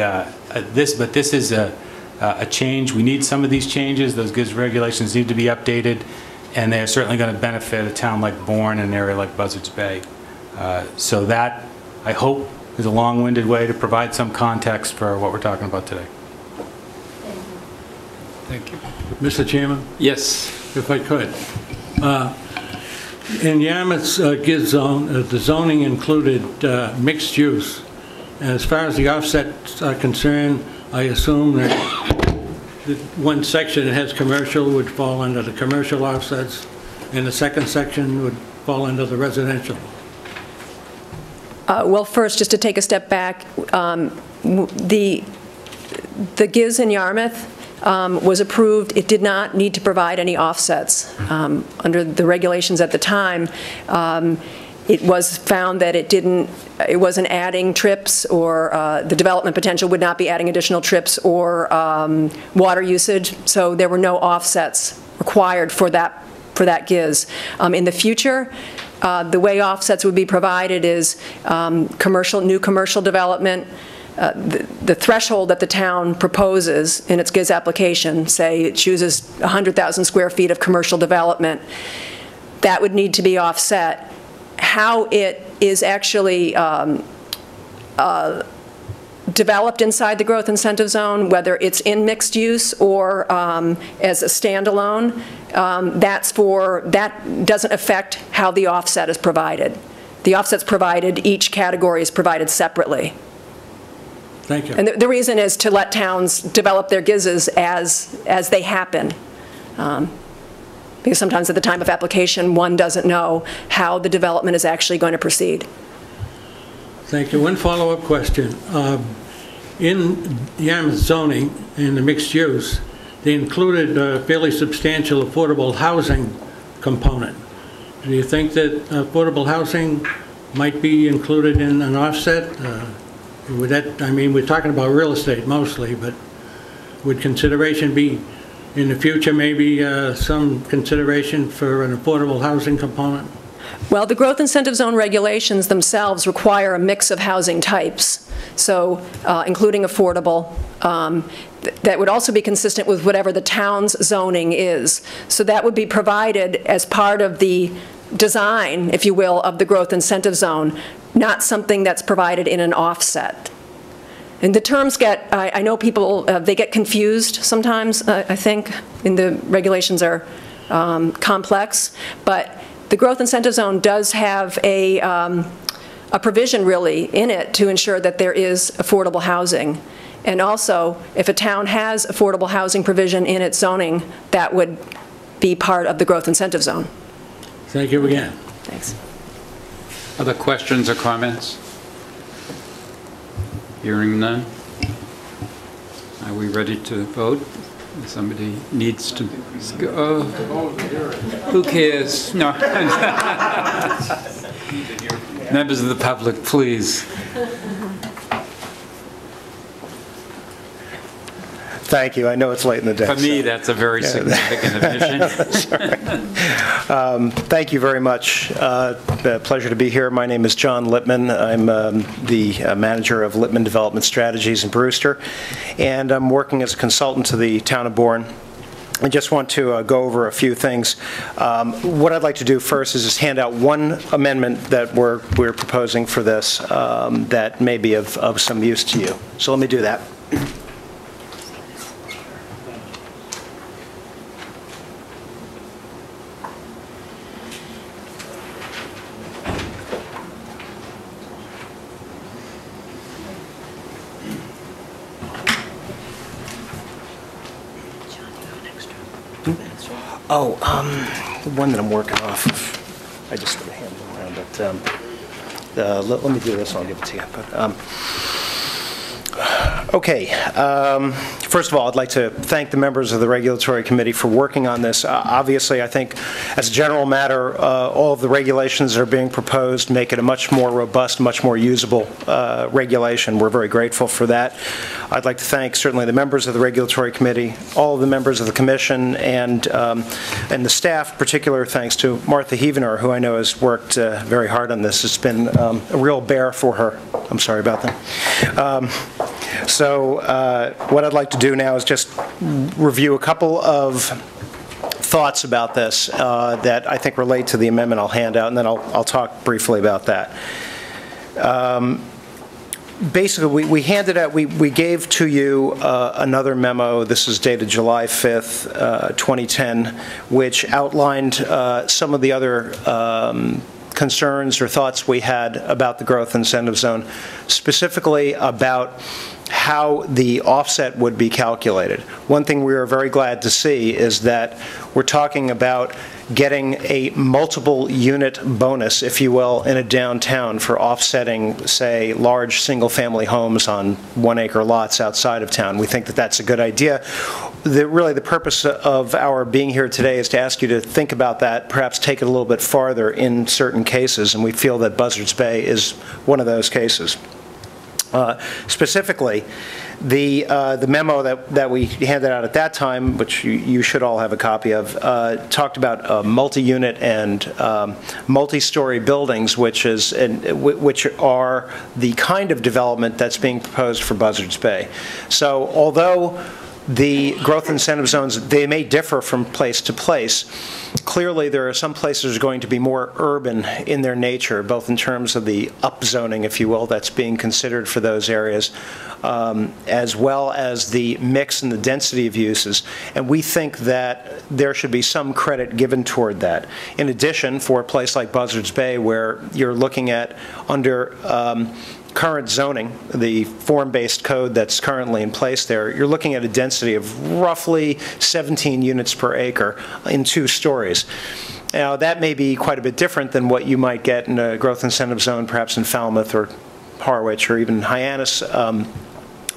this is a change. We need some of these changes. Those GIZ regulations need to be updated, and they're certainly going to benefit a town like Bourne and an area like Buzzards Bay. So that, I hope, is a long-winded way to provide some context for what we're talking about today. Thank you. Mr. Chairman? Yes. If I could. In Yarmouth's GIZ zone, the zoning included mixed use. As far as the offsets are concerned, I assume that the one section that has commercial would fall under the commercial offsets, and the second section would fall under the residential. Well, first, just to take a step back, the GIZ in Yarmouth was approved. It did not need to provide any offsets. Under the regulations at the time, it was found that it wasn't adding trips, or the development potential would not be adding additional trips or water usage, so there were no offsets required for that GIZ. In the future, the way offsets would be provided is new commercial development, the threshold that the town proposes in its GIZ application, say it chooses 100,000 square feet of commercial development, that would need to be offset. How it is actually developed inside the growth incentive zone, whether it's in mixed use or as a standalone, that doesn't affect how the offset is provided. The offset's provided, each category is provided separately. Thank you. And the reason is to let towns develop their GIZs as they happen. Because sometimes at the time of application, one doesn't know how the development is actually going to proceed. Thank you. One follow-up question. In Yarmouth zoning, in the mixed use, they included a fairly substantial affordable housing component. Do you think that affordable housing might be included in an offset? Would that, I mean, we're talking about real estate mostly, but would consideration be in the future maybe some consideration for an affordable housing component? Well, the growth incentive zone regulations themselves require a mix of housing types, so including affordable. That would also be consistent with whatever the town's zoning is. So that would be provided as part of the design, if you will, of the growth incentive zone, not something that's provided in an offset. And the terms get, I know people, they get confused sometimes, I think, and the regulations are complex, but the growth incentive zone does have a provision really in it to ensure that there is affordable housing. And also, if a town has affordable housing provision in its zoning, that would be part of the growth incentive zone. Thank you again. Thanks. Other questions or comments? Hearing none. Are we ready to vote? Somebody needs to go. Who cares? No. Members of the public, please. Thank you. I know it's late in the day. For me, that's a very significant omission. Thank you very much. Pleasure to be here. My name is John Lippman. I'm the manager of Lippman Development Strategies in Brewster, and I'm working as a consultant to the town of Bourne. I just want to go over a few things. What I'd like to do first is just hand out one amendment that we're proposing for this that may be of some use to you. So let me do that. Oh, the one that I'm working off of, I just put a hand around it. Let me do this and I'll give it to you. But, okay, first of all, I'd like to thank the members of the Regulatory Committee for working on this. Obviously, I think as a general matter, all of the regulations that are being proposed make it a much more robust, much more usable regulation. We're very grateful for that. I'd like to thank certainly the members of the Regulatory Committee, all of the members of the Commission, and the staff. Particular thanks to Martha Hevenor, who I know has worked very hard on this. It's been a real bear for her. I'm sorry about that. So what I'd like to do now is just review a couple of thoughts about this that I think relate to the amendment I'll hand out, and then I'll talk briefly about that. Basically, we handed out, we gave to you another memo. This is dated July 5th, 2010, which outlined some of the other concerns or thoughts we had about the growth incentive zone, specifically about how the offset would be calculated. One thing we are very glad to see is that we're talking about getting a multiple unit bonus, if you will, in a downtown for offsetting, say, large single-family homes on 1-acre lots outside of town. We think that that's a good idea. Really, the purpose of our being here today is to ask you to think about that, perhaps take it a little bit farther in certain cases, and we feel that Buzzards Bay is one of those cases. Specifically, the memo that we handed out at that time, which you should all have a copy of, talked about multi-unit and multi-story buildings, which are the kind of development that's being proposed for Buzzards Bay. So although the growth incentive zones, they may differ from place to place. Clearly, there are some places that are going to be more urban in their nature, both in terms of the upzoning, if you will, that's being considered for those areas, as well as the mix and the density of uses. And we think that there should be some credit given toward that. In addition, for a place like Buzzards Bay, where you're looking at under current zoning, the form-based code that's currently in place there, you're looking at a density of roughly 17 units per acre in 2 stories. Now, that may be quite a bit different than what you might get in a growth incentive zone, perhaps in Falmouth or Harwich or even Hyannis.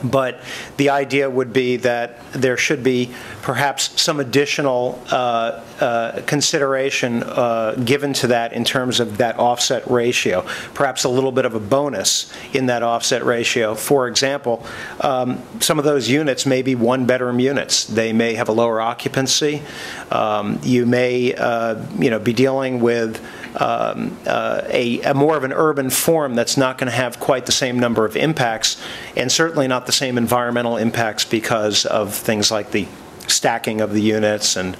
But the idea would be that there should be perhaps some additional consideration given to that in terms of that offset ratio, perhaps a little bit of a bonus in that offset ratio. For example, some of those units may be one-bedroom units. They may have a lower occupancy. You may be dealing with a more of an urban form that's not going to have quite the same number of impacts, and certainly not the same environmental impacts because of things like the stacking of the units and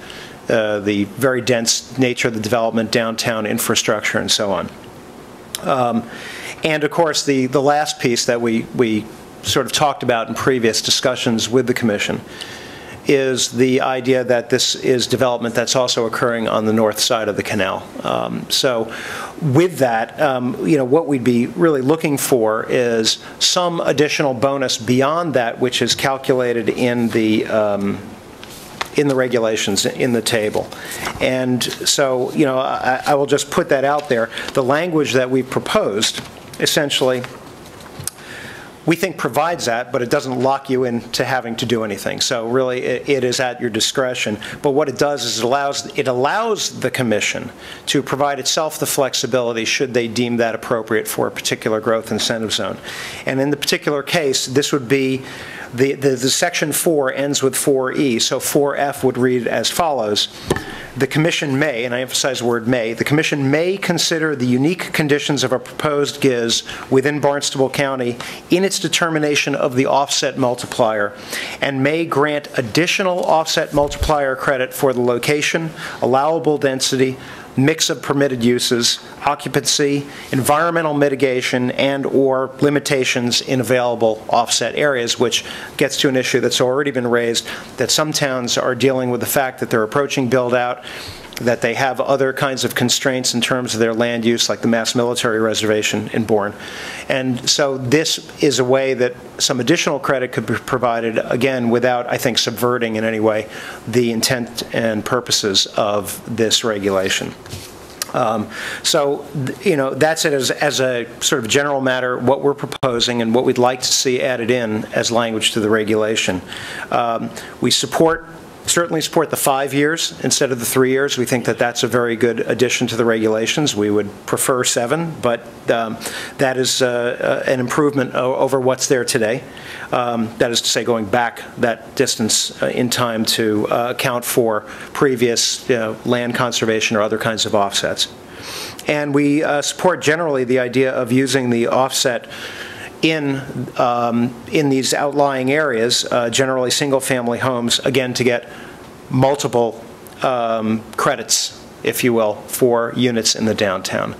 the very dense nature of the development, downtown infrastructure, and so on. And of course, the last piece that we sort of talked about in previous discussions with the Commission is the idea that this is development that's also occurring on the north side of the canal. So with that, what we'd be really looking for is some additional bonus beyond that which is calculated in the regulations in the table. And so, I will just put that out there. The language that we've proposed, essentially, we think provides that, but it doesn't lock you into having to do anything. So really, it is at your discretion. But what it does is it allows the Commission to provide itself the flexibility should they deem that appropriate for a particular growth incentive zone. And in the particular case, this would be the section 4 ends with 4E, so 4F would read as follows. The Commission may, and I emphasize the word may, the Commission may consider the unique conditions of a proposed GIZ within Barnstable County in its determination of the offset multiplier, and may grant additional offset multiplier credit for the location, allowable density, mix of permitted uses, occupancy, environmental mitigation, and/or limitations in available offset areas, which gets to an issue that's already been raised, that some towns are dealing with the fact that they're approaching build-out, that they have other kinds of constraints in terms of their land use, like the Mass Military Reservation in Bourne. And so this is a way that some additional credit could be provided, again, without, I think, subverting in any way the intent and purposes of this regulation. So, that's it as a sort of general matter, what we're proposing and what we'd like to see added in as language to the regulation. We certainly support the 5 years instead of the 3 years. We think that that's a very good addition to the regulations. We would prefer 7, but that is an improvement over what's there today. That is to say, going back that distance in time to account for previous land conservation or other kinds of offsets. And we support generally the idea of using the offset in these outlying areas, generally single-family homes, again, to get multiple credits, if you will, for units in the downtown.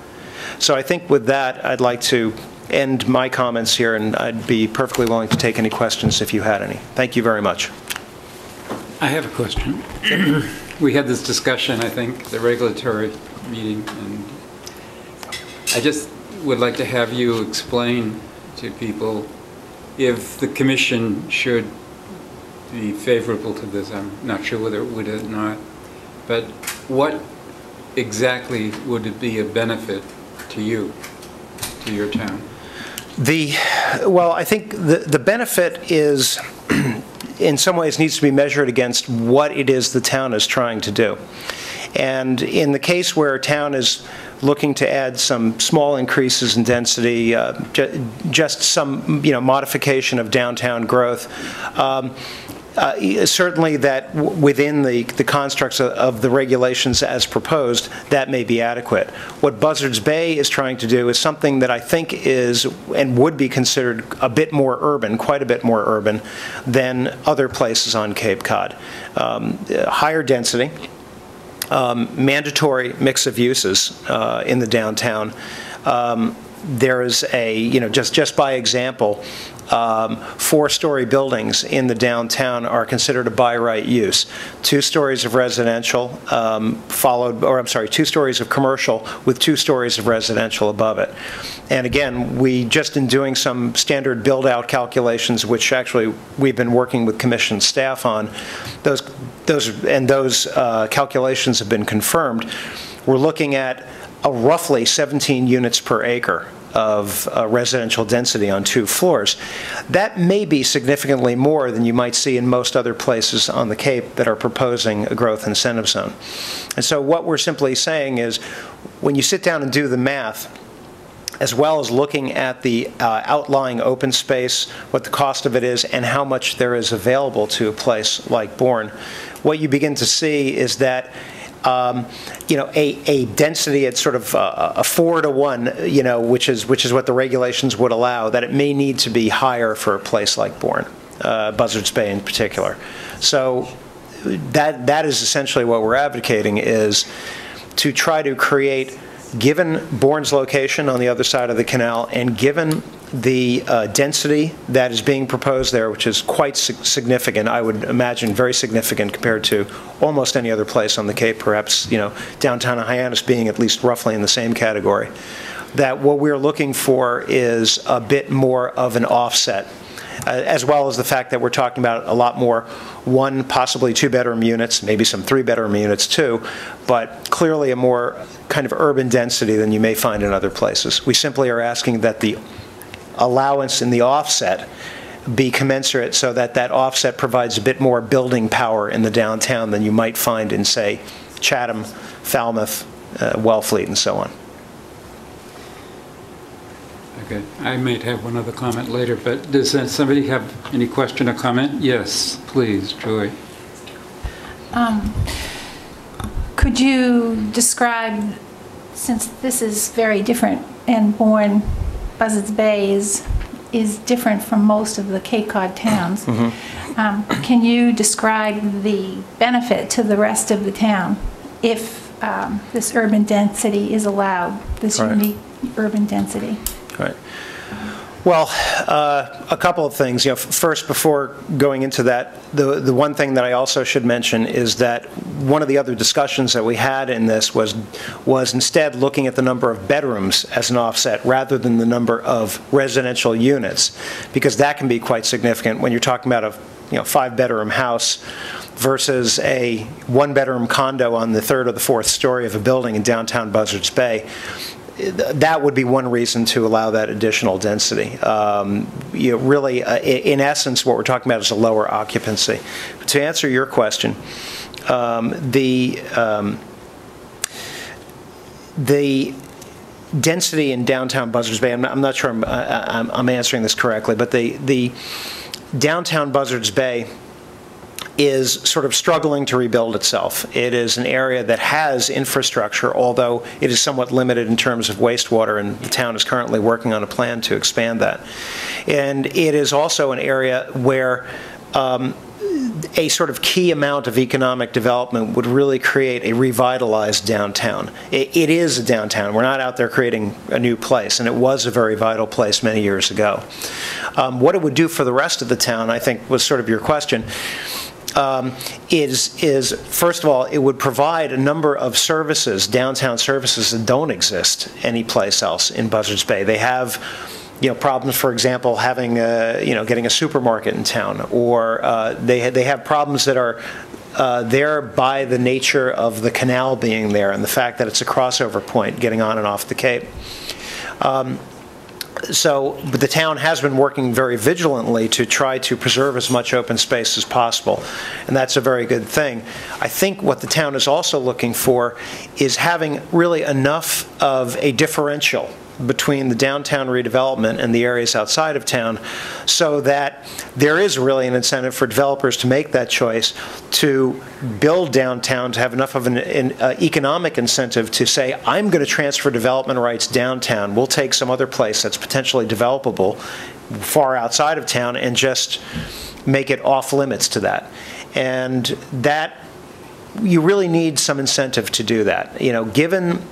So I think with that, I'd like to end my comments here, and I'd be perfectly willing to take any questions if you had any. Thank you very much. I have a question. We had this discussion, I think, the regulatory meeting, and I just would like to have you explain to people if the Commission should be favorable to this. I'm not sure whether it would or not, but what exactly would it be a benefit to you, to your town? Well, I think the benefit is, in some ways, needs to be measured against what it is the town is trying to do. And in the case where a town is looking to add some small increases in density, just some, modification of downtown growth. Certainly that within the constructs of the regulations as proposed, that may be adequate. What Buzzards Bay is trying to do is something that I think is and would be considered a bit more urban, quite a bit more urban, than other places on Cape Cod. Higher density, mandatory mix of uses in the downtown. There is a, just by example, 4-story buildings in the downtown are considered a by right use. 2 stories of residential 2 stories of commercial with 2 stories of residential above it. And again, we just in doing some standard build-out calculations, which actually we've been working with Commission staff on, those calculations have been confirmed. We're looking at roughly 17 units per acre of residential density on 2 floors. That may be significantly more than you might see in most other places on the Cape that are proposing a growth incentive zone. And so what we're simply saying is, when you sit down and do the math, as well as looking at the outlying open space, what the cost of it is, and how much there is available to a place like Bourne, what you begin to see is that a density at sort of a 4 to 1, which is what the regulations would allow, that it may need to be higher for a place like Bourne, Buzzards Bay in particular. So that is essentially what we're advocating, is to try to create, given Bourne's location on the other side of the canal, and given the density that is being proposed there, which is quite significant, I would imagine very significant compared to almost any other place on the Cape, perhaps, downtown Hyannis being at least roughly in the same category, that what we're looking for is a bit more of an offset, as well as the fact that we're talking about a lot more 1, possibly 2-bedroom units, maybe some 3-bedroom units too, but clearly a more kind of urban density than you may find in other places. We simply are asking that the allowance in the offset be commensurate, so that that offset provides a bit more building power in the downtown than you might find in, say, Chatham, Falmouth, Wellfleet, and so on. Okay. I might have one other comment later, but does somebody have any question or comment? Yes, please, Joy. Could you describe, since this is very different and Bourne, Buzzards Bay is different from most of the Cape Cod towns, can you describe the benefit to the rest of the town if this urban density is allowed, this unique urban density? Right. Well, a couple of things. First, before going into that, the one thing that I also should mention is that one of the other discussions that we had in this was instead looking at the number of bedrooms as an offset rather than the number of residential units, because that can be quite significant when you're talking about a 5-bedroom house versus a 1-bedroom condo on the 3rd or the 4th story of a building in downtown Buzzards Bay. That would be one reason to allow that additional density. Really, in essence, what we're talking about is a lower occupancy. But to answer your question, the density in downtown Buzzards Bay, I'm not sure I'm answering this correctly, but the downtown Buzzards Bay is sort of struggling to rebuild itself. It is an area that has infrastructure, although it is somewhat limited in terms of wastewater, and the town is currently working on a plan to expand that. And it is also an area where a sort of key amount of economic development would really create a revitalized downtown. It is a downtown. We're not out there creating a new place, and it was a very vital place many years ago. What it would do for the rest of the town, I think, was sort of your question. Is first of all, it would provide a number of services, downtown services, that don't exist anyplace else in Buzzards Bay. They have, problems, for example, having getting a supermarket in town, or they have problems that are there by the nature of the canal being there and the fact that it's a crossover point getting on and off the Cape. But the town has been working very vigilantly to try to preserve as much open space as possible, and that's a very good thing. I think what the town is also looking for is having really enough of a differential between the downtown redevelopment and the areas outside of town, so that there is really an incentive for developers to make that choice to build downtown, to have enough of an economic incentive to say, I'm going to transfer development rights downtown. We'll take some other place that's potentially developable far outside of town and just make it off limits to that. And that, you really need some incentive to do that. You know, given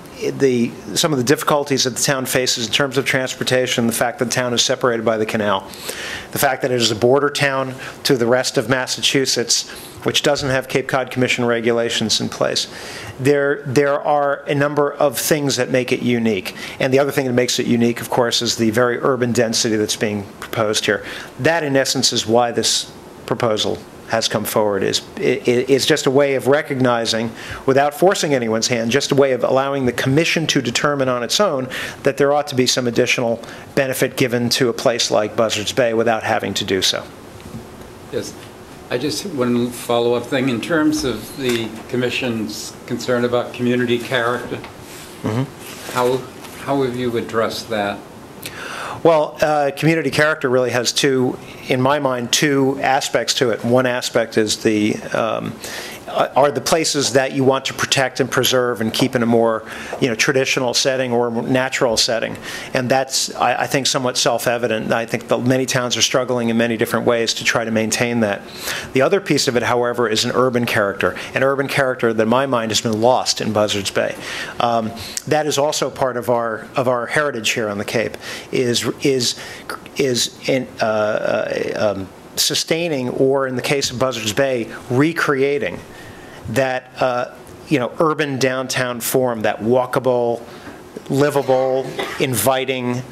some of the difficulties that the town faces in terms of transportation, the fact that the town is separated by the canal, the fact that it is a border town to the rest of Massachusetts, which doesn't have Cape Cod Commission regulations in place. There are a number of things that make it unique. And the other thing that makes it unique, of course, is the very urban density that's being proposed here. That, in essence, is why this proposal has come forward. Is just a way of recognizing, without forcing anyone's hand, just a way of allowing the commission to determine on its own that there ought to be some additional benefit given to a place like Buzzards Bay without having to do so. Yes. I just one follow-up thing in terms of the commission's concern about community character. How have you addressed that? Well, community character really has in my mind, two aspects to it. One aspect is are the places that you want to protect and preserve and keep in a more, traditional setting or natural setting, and that's, I think, somewhat self-evident. I think that many towns are struggling in many different ways to try to maintain that. The other piece of it, however, is an urban character that, in my mind, has been lost in Buzzards Bay. That is also part of our heritage here on the Cape. Sustaining, or in the case of Buzzards Bay, recreating that urban downtown form, that walkable, livable, inviting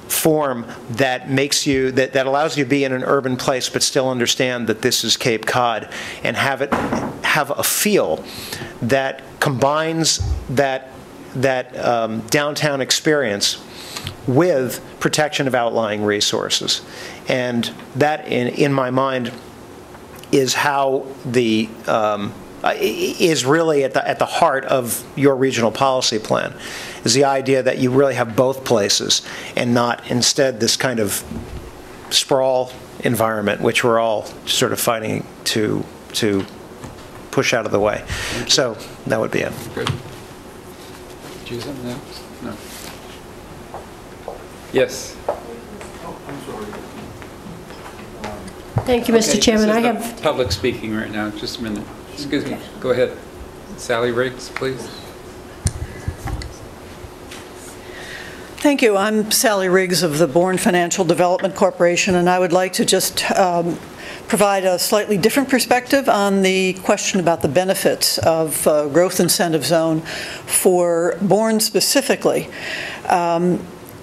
form that makes you, that allows you to be in an urban place but still understand that this is Cape Cod, and have a feel that combines that downtown experience with protection of outlying resources. And that, in my mind, is how is really at the heart of your regional policy plan, is the idea that you really have both places and not instead this kind of sprawl environment which we're all sort of fighting to push out of the way. So that would be it. Good. Do you have something else? No. Yes. Thank you, Mr. Chairman. I have public speaking right now. Just a minute. Excuse me. Go ahead. Sally Riggs, please. Thank you. I'm Sally Riggs of the Bourne Financial Development Corporation, and I would like to just provide a slightly different perspective on the question about the benefits of growth incentive zone for Bourne specifically.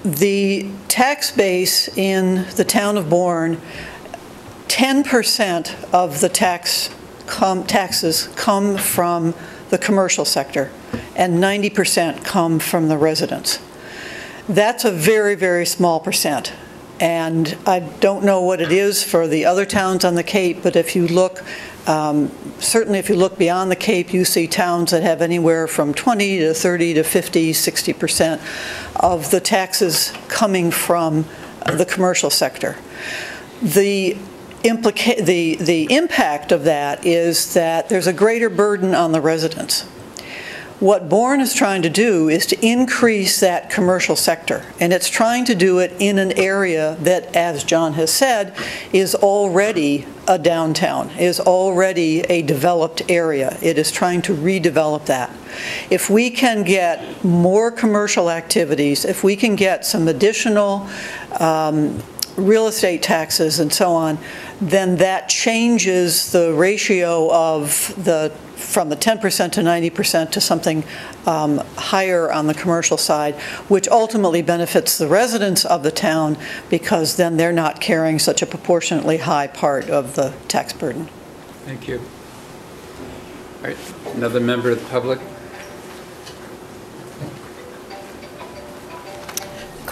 The tax base in the town of Bourne, 10% of the taxes come from the commercial sector, and 90% come from the residents. That's a very, very small percent. And I don't know what it is for the other towns on the Cape, but if you look, certainly if you look beyond the Cape, you see towns that have anywhere from 20 to 30 to 50, 60% of the taxes coming from the commercial sector. The impact of that is that there's a greater burden on the residents. What Bourne is trying to do is to increase that commercial sector, and it's trying to do it in an area that, as John has said, is already a downtown, is already a developed area. It is trying to redevelop that. If we can get more commercial activities, if we can get some additional real estate taxes and so on, then that changes the ratio of from the 10% to 90% to something higher on the commercial side, which ultimately benefits the residents of the town, because then they're not carrying such a proportionately high part of the tax burden. Thank you. All right, another member of the public.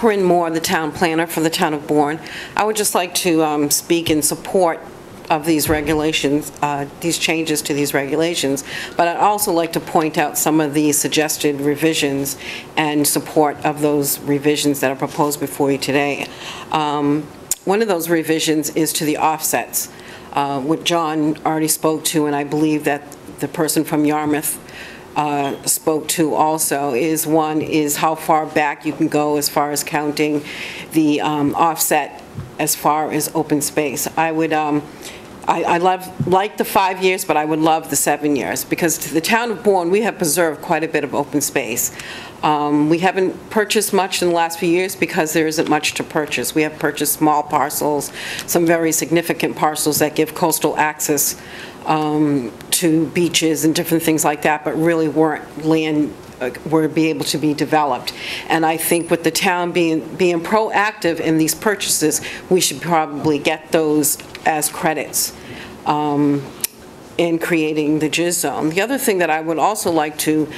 Corinne Moore, the town planner for the town of Bourne. I would just like to speak in support of these regulations, these changes to these regulations, but I'd also like to point out some of the suggested revisions and support of those revisions that are proposed before you today. One of those revisions is to the offsets, what John already spoke to, and I believe that the person from Yarmouth spoke to also, is one is how far back you can go as far as counting the offset as far as open space. I would, I like the 5 years, but I would love the 7 years, because to the town of Bourne, we have preserved quite a bit of open space. We haven't purchased much in the last few years because there isn't much to purchase. We have purchased small parcels, some very significant parcels that give coastal access to beaches and different things like that, but really weren't land were be able to be developed. And I think with the town being proactive in these purchases, we should probably get those as credits in creating the JIZ zone. The other thing that I would also like to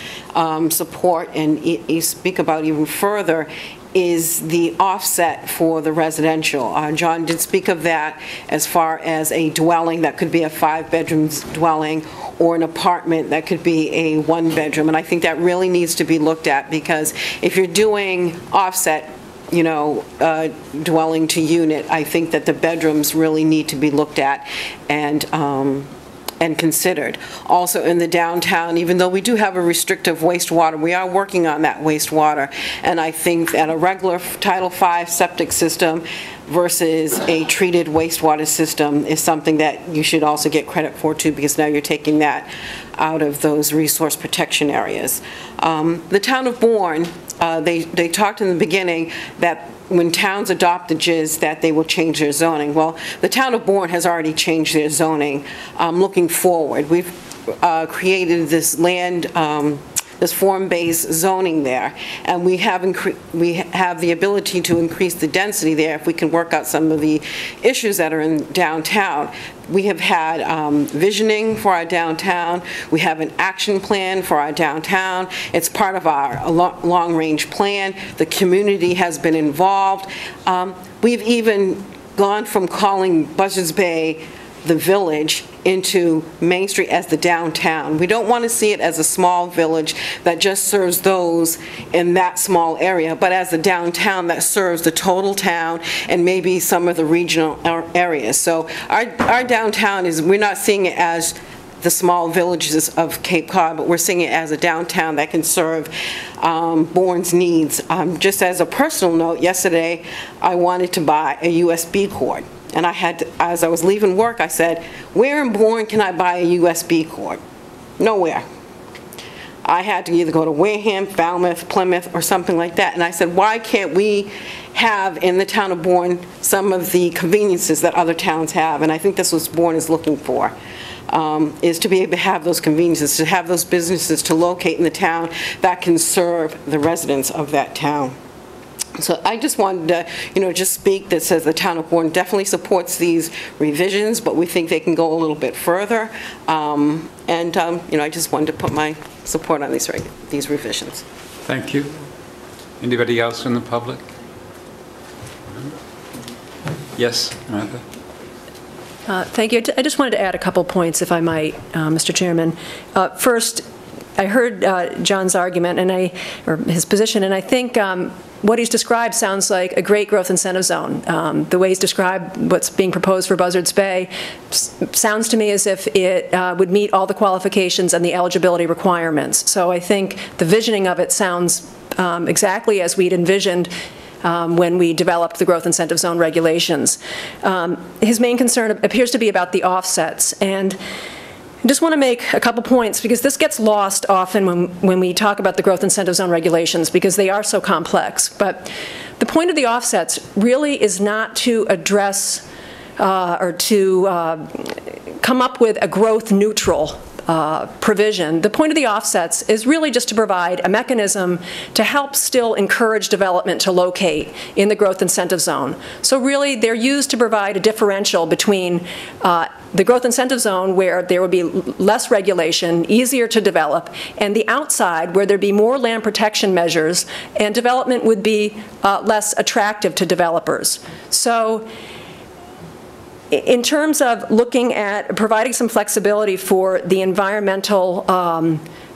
support and speak about even further is the offset for the residential. John did speak of that as far as a dwelling that could be a 5-bedroom dwelling, or an apartment that could be a 1-bedroom. And I think that really needs to be looked at, because if you're doing offset, you know, dwelling to unit, I think that the bedrooms really need to be looked at and considered. Also in the downtown, even though we do have a restrictive wastewater, we are working on that wastewater. And I think that a regular Title V septic system versus a treated wastewater system is something that you should also get credit for too, because now you're taking that out of those resource protection areas. The town of Bourne, they talked in the beginning that when towns adopt the JIZ that they will change their zoning. Well, the town of Bourne has already changed their zoning. Looking forward, we've created this land, this form-based zoning there, and we have the ability to increase the density there if we can work out some of the issues that are in downtown. We have had visioning for our downtown. We have an action plan for our downtown. It's part of our long-range plan. The community has been involved. We've even gone from calling Buzzards Bay the village into Main Street as the downtown. We don't want to see it as a small village that just serves those in that small area, but as a downtown that serves the total town and maybe some of the regional areas. So our downtown is, we're not seeing it as the small villages of Cape Cod, but we're seeing it as a downtown that can serve Bourne's needs. Just as a personal note, yesterday I wanted to buy a USB cord. And I had to, as I was leaving work, I said, where in Bourne can I buy a USB cord? Nowhere. I had to either go to Wareham, Falmouth, Plymouth, or something like that. And I said, why can't we have in the town of Bourne some of the conveniences that other towns have? And I think that's what Bourne is looking for, is to be able to have those conveniences, to have those businesses to locate in the town that can serve the residents of that town. So I just wanted to, you know, just speak that says the town of Bourne definitely supports these revisions, but we think they can go a little bit further. You know, I just wanted to put my support on these revisions. Thank you. Anybody else from the public? Yes, Martha. Thank you. I just wanted to add a couple points, if I might, Mr. Chairman. First, I heard John's argument or his position, and I think what he's described sounds like a great growth incentive zone. The way he's described what's being proposed for Buzzards Bay sounds to me as if it would meet all the qualifications and the eligibility requirements. So I think the visioning of it sounds exactly as we'd envisioned when we developed the growth incentive zone regulations. His main concern appears to be about the offsets, and I just want to make a couple points, because this gets lost often when we talk about the growth incentive zone regulations, because they are so complex. But the point of the offsets really is not to address or to come up with a growth neutral provision. The point of the offsets is really just to provide a mechanism to help still encourage development to locate in the growth incentive zone. So really they're used to provide a differential between the growth incentive zone where there would be less regulation, easier to develop, and the outside where there'd be more land protection measures and development would be less attractive to developers. So in terms of looking at providing some flexibility for the environmental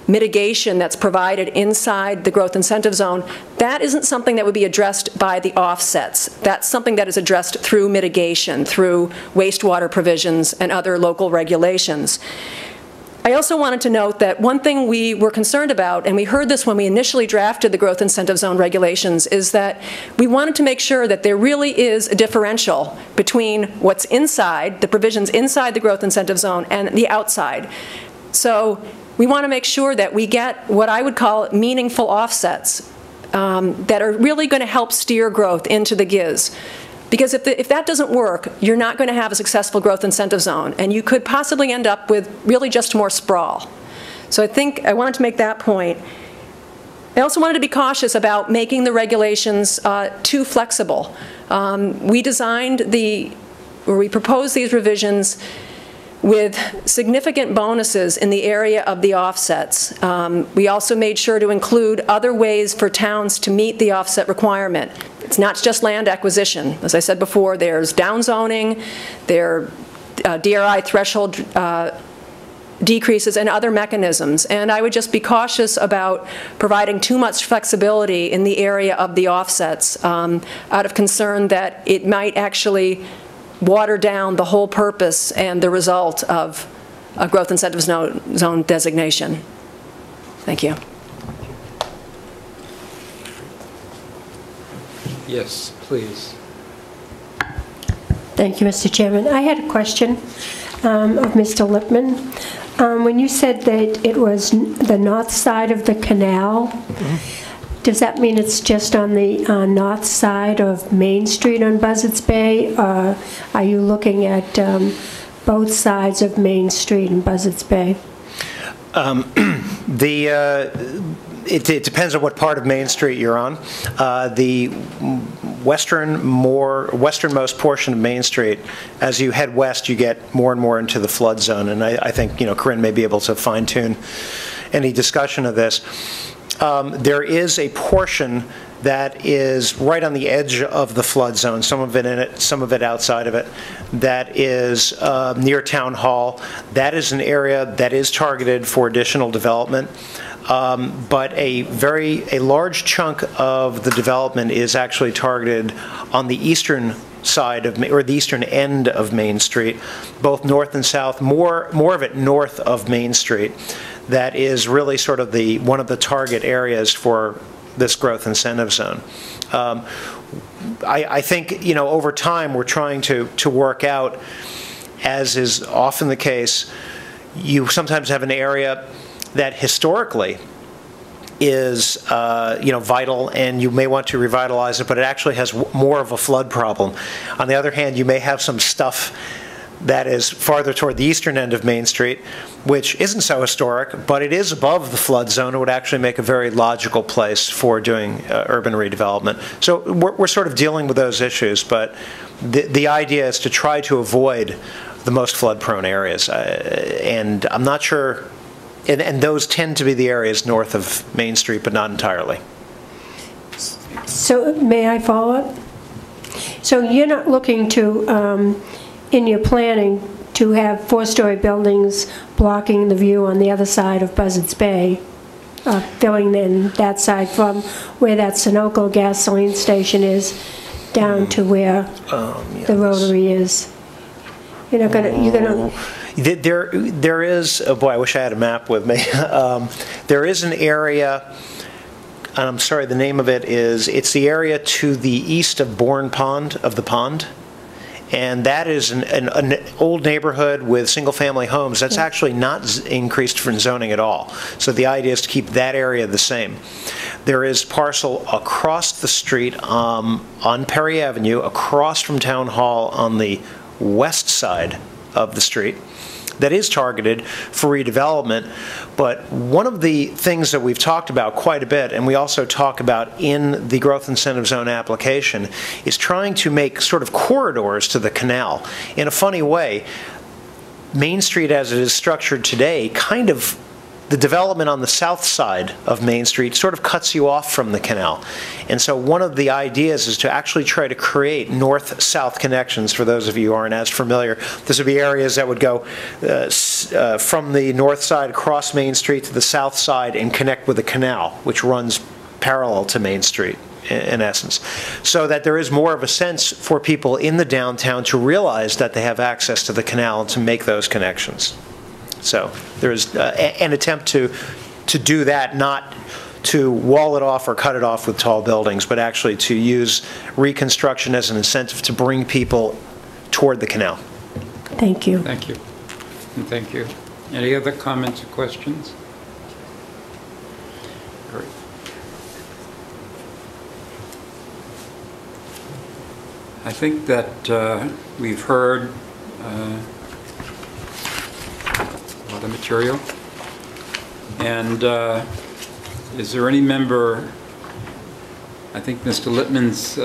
mitigation that's provided inside the growth incentive zone, that isn't something that would be addressed by the offsets. That's something that is addressed through mitigation, through wastewater provisions and other local regulations. I also wanted to note that one thing we were concerned about, and we heard this when we initially drafted the growth incentive zone regulations, is that we wanted to make sure that there really is a differential between what's inside, the provisions inside the growth incentive zone, and the outside. So we want to make sure that we get what I would call meaningful offsets that are really going to help steer growth into the GIZ. Because if that doesn't work, you're not going to have a successful growth incentive zone, and you could possibly end up with really just more sprawl. So I think I wanted to make that point. I also wanted to be cautious about making the regulations too flexible. We proposed these revisions with significant bonuses in the area of the offsets. We also made sure to include other ways for towns to meet the offset requirement. It's not just land acquisition. As I said before, there's downzoning, there are DRI threshold decreases and other mechanisms. And I would just be cautious about providing too much flexibility in the area of the offsets out of concern that it might actually water down the whole purpose and the result of a growth incentive zone designation. Thank you. Yes, please. Thank you, Mr. Chairman. I had a question of Mr. Lipman. When you said that it was the north side of the canal, does that mean it's just on the north side of Main Street on Buzzards Bay, or are you looking at both sides of Main Street in Buzzards Bay? It depends on what part of Main Street you're on. The westernmost portion of Main Street, as you head west, you get more and more into the flood zone, and I think Corinne may be able to fine-tune any discussion of this. There is a portion that is right on the edge of the flood zone, some of it in it, some of it outside of it, that is near Town Hall. That is an area that is targeted for additional development. But a large chunk of the development is actually targeted on the eastern side of, or the eastern end of Main Street, both north and south, more of it north of Main Street. That is really sort of one of the target areas for this growth incentive zone. I think, over time we're trying to work out, as is often the case, you sometimes have an area that historically is vital, and you may want to revitalize it, but it actually has more of a flood problem. On the other hand, you may have some stuff that is farther toward the eastern end of Main Street, which isn't so historic, but it is above the flood zone. It would actually make a very logical place for doing urban redevelopment. So we're sort of dealing with those issues, but the idea is to try to avoid the most flood-prone areas. And I'm not sure, and those tend to be the areas north of Main Street, but not entirely. So may I follow up? So you're not looking to, in your planning, to have four-story buildings blocking the view on the other side of Buzzards Bay, filling in that side from where that Sunoco gasoline station is down to where the Rotary is? You're gonna. There is. Oh boy, I wish I had a map with me. There is an area. And I'm sorry, the name of it is. It's the area to the east of Bourne Pond, of the pond. And that is an old neighborhood with single-family homes. That's actually not increased for zoning at all. So the idea is to keep that area the same. There is parcel across the street on Perry Avenue, across from Town Hall on the west side of the street, that is targeted for redevelopment. But one of the things that we've talked about quite a bit, and we also talk about in the growth incentive zone application, is trying to make sort of corridors to the canal. In a funny way, Main Street as it is structured today, kind of, the development on the south side of Main Street sort of cuts you off from the canal. And so one of the ideas is to actually try to create north-south connections. For those of you who aren't as familiar, this would be areas that would go from the north side across Main Street to the south side and connect with the canal, which runs parallel to Main Street, in essence, so that there is more of a sense for people in the downtown to realize that they have access to the canal and to make those connections. So there's an attempt to do that, not to wall it off or cut it off with tall buildings, but actually to use reconstruction as an incentive to bring people toward the canal. Thank you. Thank you. And thank you. Any other comments or questions? All right. I think that we've heard a lot of material. And is there any member, I think Mr. Lippman's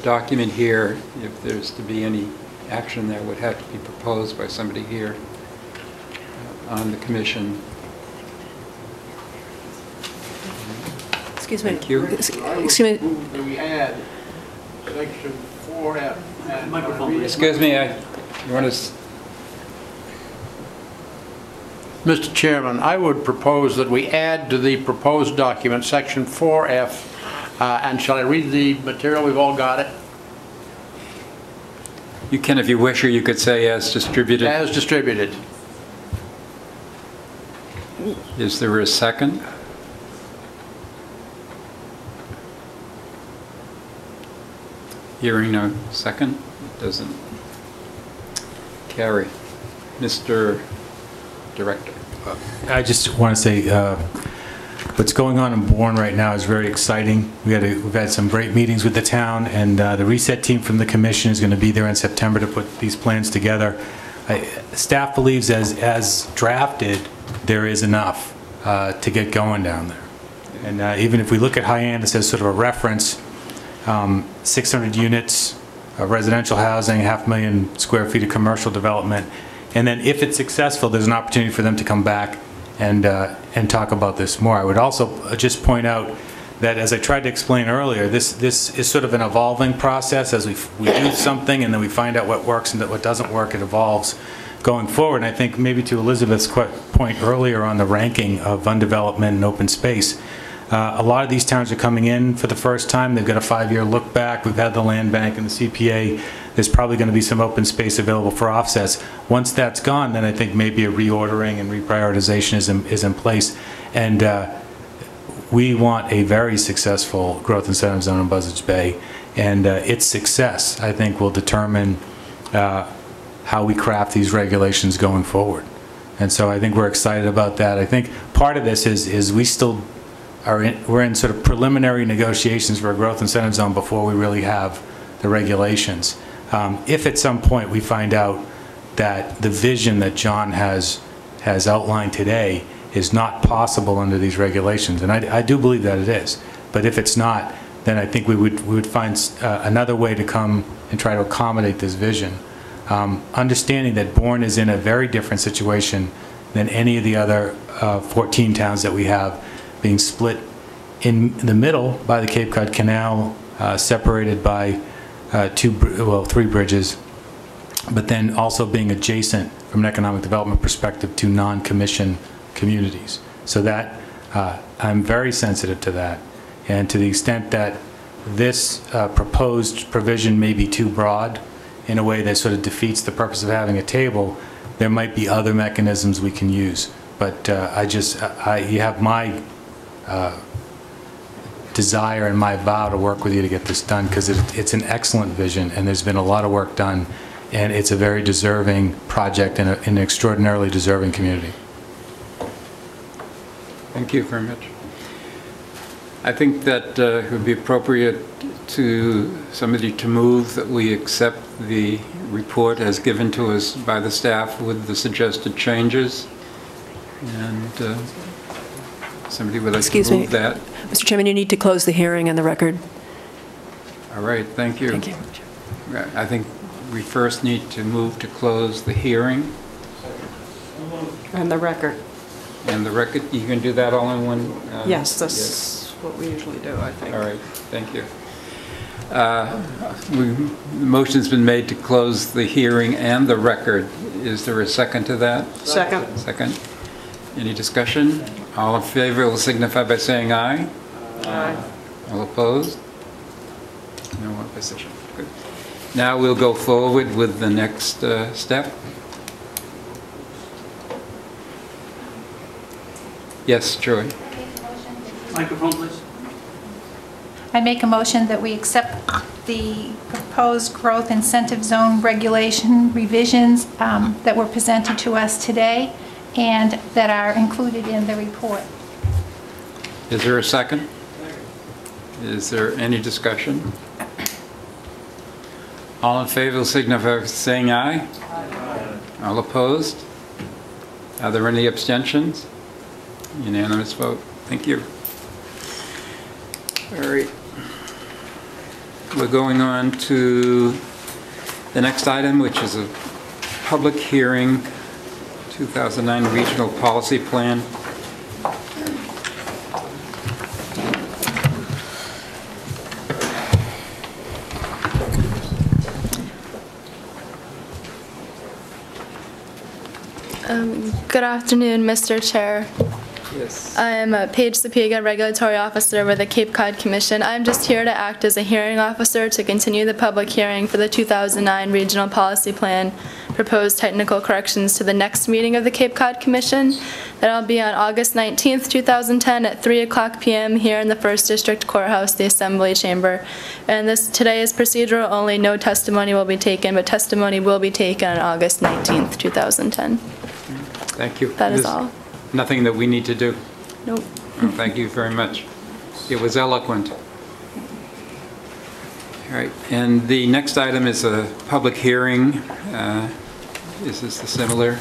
document here, if there's to be any action that would have to be proposed by somebody here on the commission. Excuse me. Thank you. Excuse me. We add section 4F. Excuse me, you want to... Mr. Chairman, I would propose that we add to the proposed document section 4F, and shall I read the material? We've all got it. You can, if you wish, or you could say as distributed. As distributed. Is there a second? Hearing no second, it doesn't carry. Mr. Director. I just want to say what's going on in Bourne right now is very exciting. We've had some great meetings with the town, and the reset team from the commission is going to be there in September to put these plans together. Staff believes as drafted, there is enough to get going down there. And even if we look at Hyannis as sort of a reference, 600 units of residential housing, 500,000 square feet of commercial development. And then if it's successful, there's an opportunity for them to come back and talk about this more. I would also just point out that, as I tried to explain earlier, this is sort of an evolving process. As we do something and then we find out what works and what doesn't work, it evolves going forward. And I think maybe to Elizabeth's point earlier on the ranking of undevelopment and open space, a lot of these towns are coming in for the first time. They've got a 5-year look back. We've had the land bank and the CPA. There's probably going to be some open space available for offsets. Once that's gone, then I think maybe a reordering and reprioritization is in place. And we want a very successful growth incentive zone in Buzzards Bay. And its success, I think, will determine how we craft these regulations going forward. And so I think we're excited about that. I think part of this is we still we're in sort of preliminary negotiations for a growth incentive zone before we really have the regulations. If at some point we find out that the vision that John has outlined today is not possible under these regulations, and I do believe that it is, but if it's not, then I think we would find another way to come and try to accommodate this vision. Understanding that Bourne is in a very different situation than any of the other 14 towns that we have, being split in the middle by the Cape Cod Canal, separated by 3 bridges, but then also being adjacent from an economic development perspective to non-commission communities. So that I'm very sensitive to that, and to the extent that this proposed provision may be too broad in a way that sort of defeats the purpose of having a table, there might be other mechanisms we can use. But you have my desire and my vow to work with you to get this done, because it's an excellent vision and there's been a lot of work done, and it's a very deserving project in an extraordinarily deserving community. Thank you very much. I think that it would be appropriate to somebody to move that we accept the report as given to us by the staff with the suggested changes. And somebody would like to move that. Mr. Chairman, you need to close the hearing on the record. All right, thank you. Thank you. I think we first need to move to close the hearing And the record. and the record. You can do that all in one? Yes, that's what we usually do, I think. All right, thank you. The motion's been made to close the hearing and the record. Is there a second to that? Second. Second. Any discussion? All in favor will signify by saying aye. Aye. All opposed? No opposition. Good. Now we'll go forward with the next step. Yes, Joy. Microphone, please. I make a motion that we accept the proposed growth incentive zone regulation revisions that were presented to us today and that are included in the report. Is there a second? Is there any discussion? All in favor will signify by saying aye. Aye. All opposed? Are there any abstentions? Unanimous vote. Thank you. All right. We're going on to the next item, which is a public hearing, 2009 Regional Policy Plan. Good afternoon, Mr. Chair. Yes. I am Paige Sapiega, Regulatory Officer with the Cape Cod Commission. I'm just here to act as a hearing officer to continue the public hearing for the 2009 Regional Policy Plan proposed technical corrections to the next meeting of the Cape Cod Commission. That'll be on August 19th, 2010 at 3:00 p.m. here in the 1st District Courthouse, the Assembly Chamber. And today is procedural only. No testimony will be taken, but testimony will be taken on August 19th, 2010. Thank you. That is all. Nothing that we need to do? Nope. Oh, thank you very much. It was eloquent. All right, and the next item is a public hearing. Is this the similar?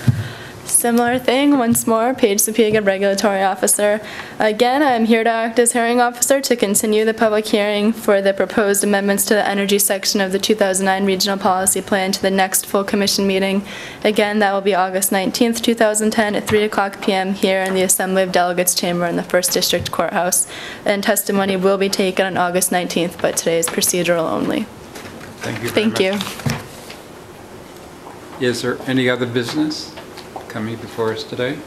Similar thing, once more, Paige Sapiega, Regulatory Officer. Again, I'm here to act as hearing officer to continue the public hearing for the proposed amendments to the energy section of the 2009 Regional Policy Plan to the next full commission meeting. Again, that will be August 19th, 2010 at 3:00 p.m. here in the Assembly of Delegates Chamber in the 1st District Courthouse. And testimony will be taken on August 19th, but today is procedural only. Thank you very much. Thank you. Is there any other business coming before us today?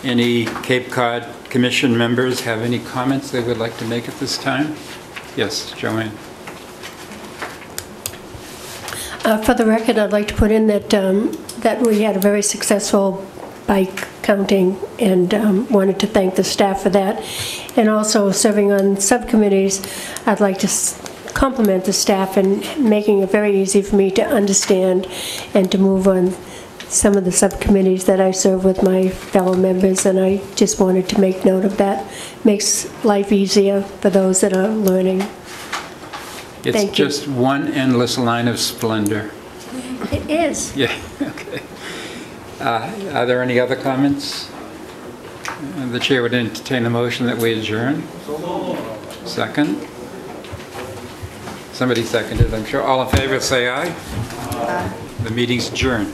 Any Cape Cod Commission members have any comments they would like to make at this time? Yes, Joanne. For the record, I'd like to put in that that we had a very successful bike counting and wanted to thank the staff for that. And also serving on subcommittees, I'd like to compliment the staff in making it very easy for me to understand and to move on some of the subcommittees that I serve with my fellow members, and I just wanted to make note of that. Makes life easier for those that are learning. It's just one endless line of splendor. It is. Yeah, okay. Are there any other comments? The chair would entertain a motion that we adjourn. Second? Somebody seconded, I'm sure. All in favor, say aye. Aye. The meeting's adjourned.